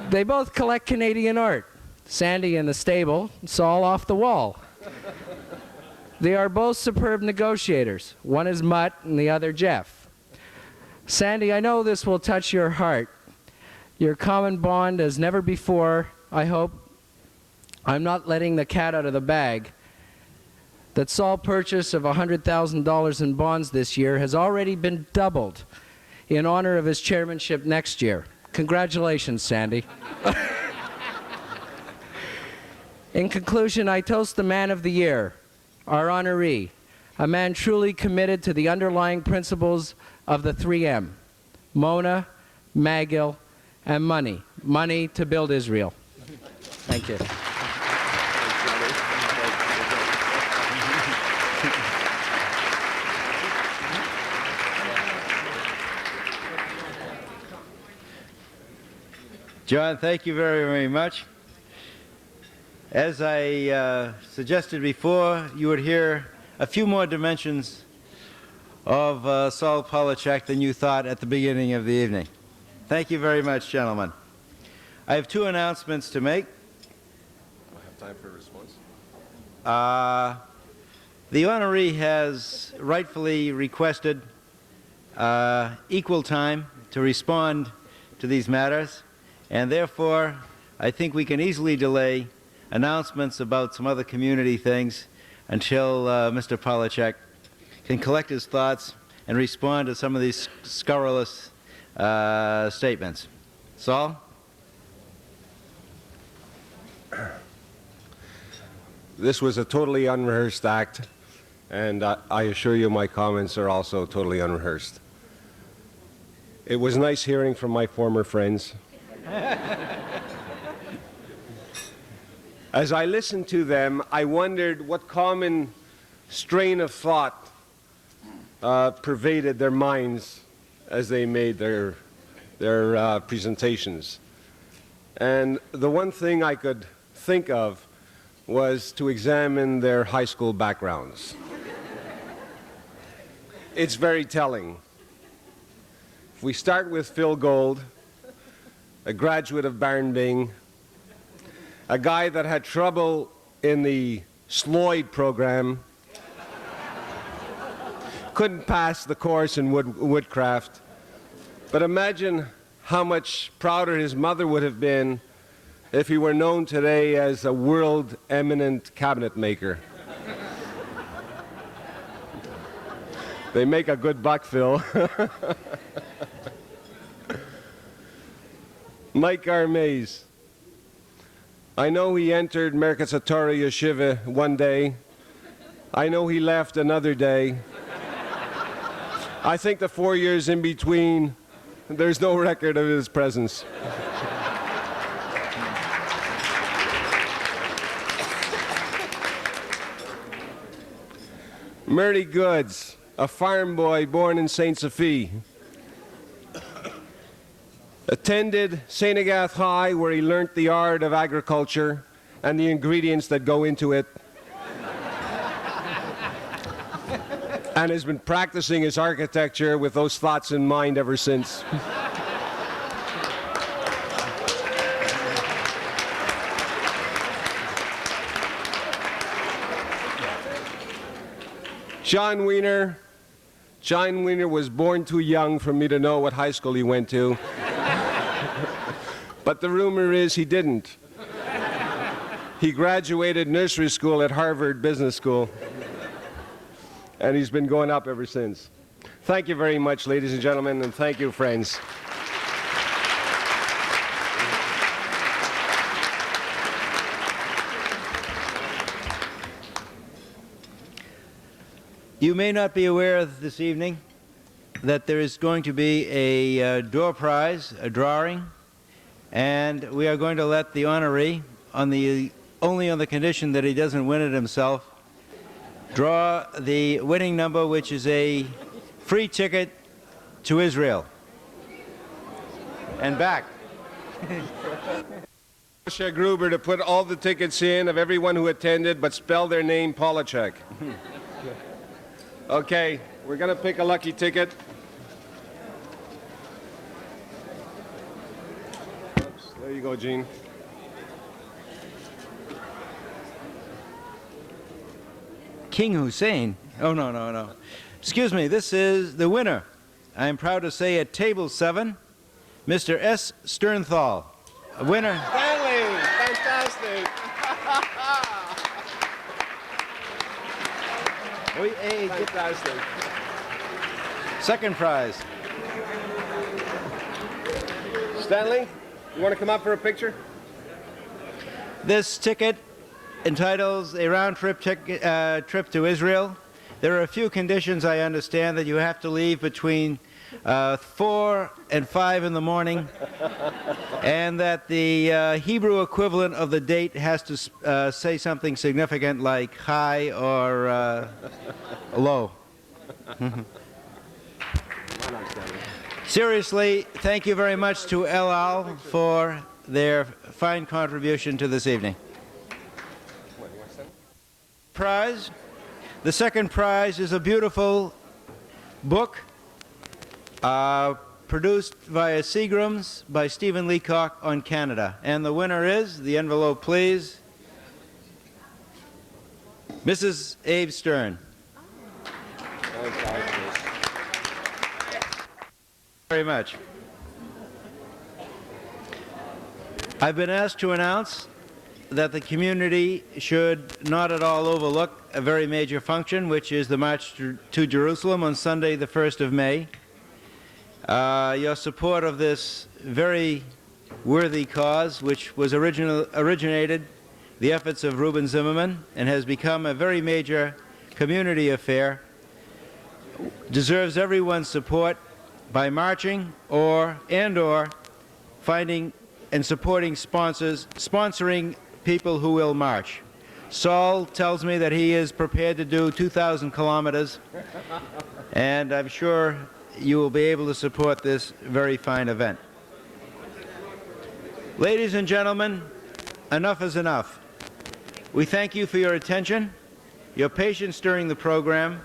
They both collect Canadian art, Sandy in the stable, Saul off the wall. They are both superb negotiators. One is Mutt and the other Jeff. Sandy, I know this will touch your heart. Your common bond as never before, I hope. I'm not letting the cat out of the bag. That Saul's purchase of $100,000 in bonds this year has already been doubled in honor of his chairmanship next year. Congratulations, Sandy. In conclusion, I toast the man of the year, our honoree, a man truly committed to the underlying principles of the 3M, Mona, Magill, and money. Money to build Israel. Thank you. John, thank you very, very much. As I suggested before, you would hear a few more dimensions of Saul Polachek than you thought at the beginning of the evening. Thank you very much, gentlemen. I have two announcements to make. I have time for a response. The honoree has rightfully requested equal time to respond to these matters, and therefore I think we can easily delay announcements about some other community things until Mr. Polachek can collect his thoughts and respond to some of these scurrilous statements. Saul? This was a totally unrehearsed act, and I assure you my comments are also totally unrehearsed. It was nice hearing from my former friends. As I listened to them, I wondered what common strain of thought pervaded their minds as they made their presentations. And the one thing I could think of was to examine their high school backgrounds. It's very telling. If we start with Phil Gold, a graduate of Barnbing, a guy that had trouble in the Sloyd program, couldn't pass the course in woodcraft. But imagine how much prouder his mother would have been if he were known today as a world eminent cabinet maker. They make a good buck, Phil. Mike Armaze. I know he entered Merkatz Torah Yeshiva one day. I know he left another day. I think the 4 years in between, there's no record of his presence. Murray Goods, a farm boy born in St. Sophie. Attended St. Agath High, where he learnt the art of agriculture and the ingredients that go into it, and has been practicing his architecture with those thoughts in mind ever since. John Wiener. John Wiener was born too young for me to know what high school he went to. But the rumor is he didn't. He graduated nursery school at Harvard Business School, and he's been going up ever since. Thank you very much, ladies and gentlemen, and thank you, friends. You may not be aware this evening that there is going to be a door prize, a drawing, and we are going to let the honoree, only on the condition that he doesn't win it himself, draw the winning number, which is a free ticket to Israel and back. Polachek Gruber to put all the tickets in of everyone who attended, but spell their name Polachek. Okay, we're going to pick a lucky ticket. Oops, there you go, Gene. King Hussein. Oh, no, no, no. Excuse me, this is the winner. I am proud to say at table 7, Mr. S. Sternthal. A winner. Stanley! Fantastic! Fantastic. Second prize. Stanley, you want to come up for a picture? This ticket entitles a round-trip trip to Israel. There are a few conditions, I understand, that you have to leave between 4 and 5 in the morning, and that the Hebrew equivalent of the date has to say something significant like high or low. Seriously, thank you very much to El Al for their fine contribution to this evening. Prize. The second prize is a beautiful book produced via Seagrams by Stephen Leacock on Canada. And the winner is, the envelope please, Mrs. Abe Stern. Very much. I've been asked to announce that the community should not at all overlook a very major function, which is the March to Jerusalem on Sunday, the 1st of May. Your support of this very worthy cause, which was originated the efforts of Reuben Zimmerman and has become a very major community affair, deserves everyone's support by marching or finding and supporting sponsoring people who will march. Saul tells me that he is prepared to do 2,000 kilometers, and I'm sure you will be able to support this very fine event. Ladies and gentlemen, enough is enough. We thank you for your attention, your patience during the program.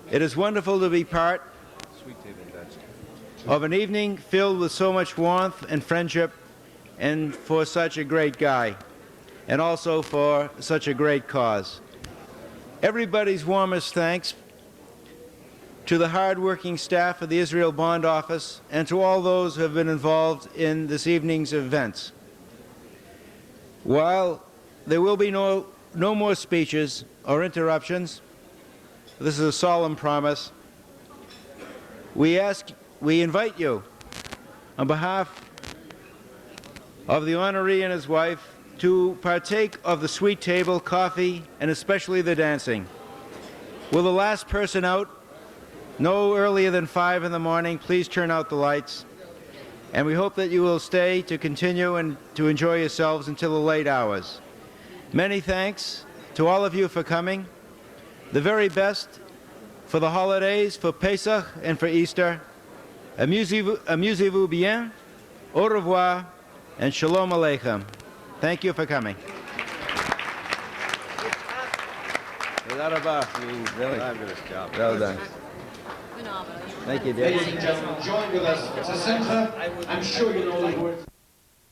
It is wonderful to be part of an evening filled with so much warmth and friendship, and for such a great guy, and also for such a great cause. Everybody's warmest thanks to the hard-working staff of the Israel Bond Office and to all those who have been involved in this evening's events. While there will be no more speeches or interruptions, this is a solemn promise. We invite you, on behalf of the honoree and his wife, to partake of the sweet table, coffee, and especially the dancing. Will the last person out no earlier than 5 in the morning? Please turn out the lights. And we hope that you will stay to continue and to enjoy yourselves until the late hours. Many thanks to all of you for coming. The very best for the holidays, for Pesach and for Easter. Amusez-vous bien. Au revoir. And Shalom Aleichem. Thank you for coming. Really fabulous job. Well done. Thank you, dear. Ladies and gentlemen, join with us. It's a simcha. I'm sure you know the words.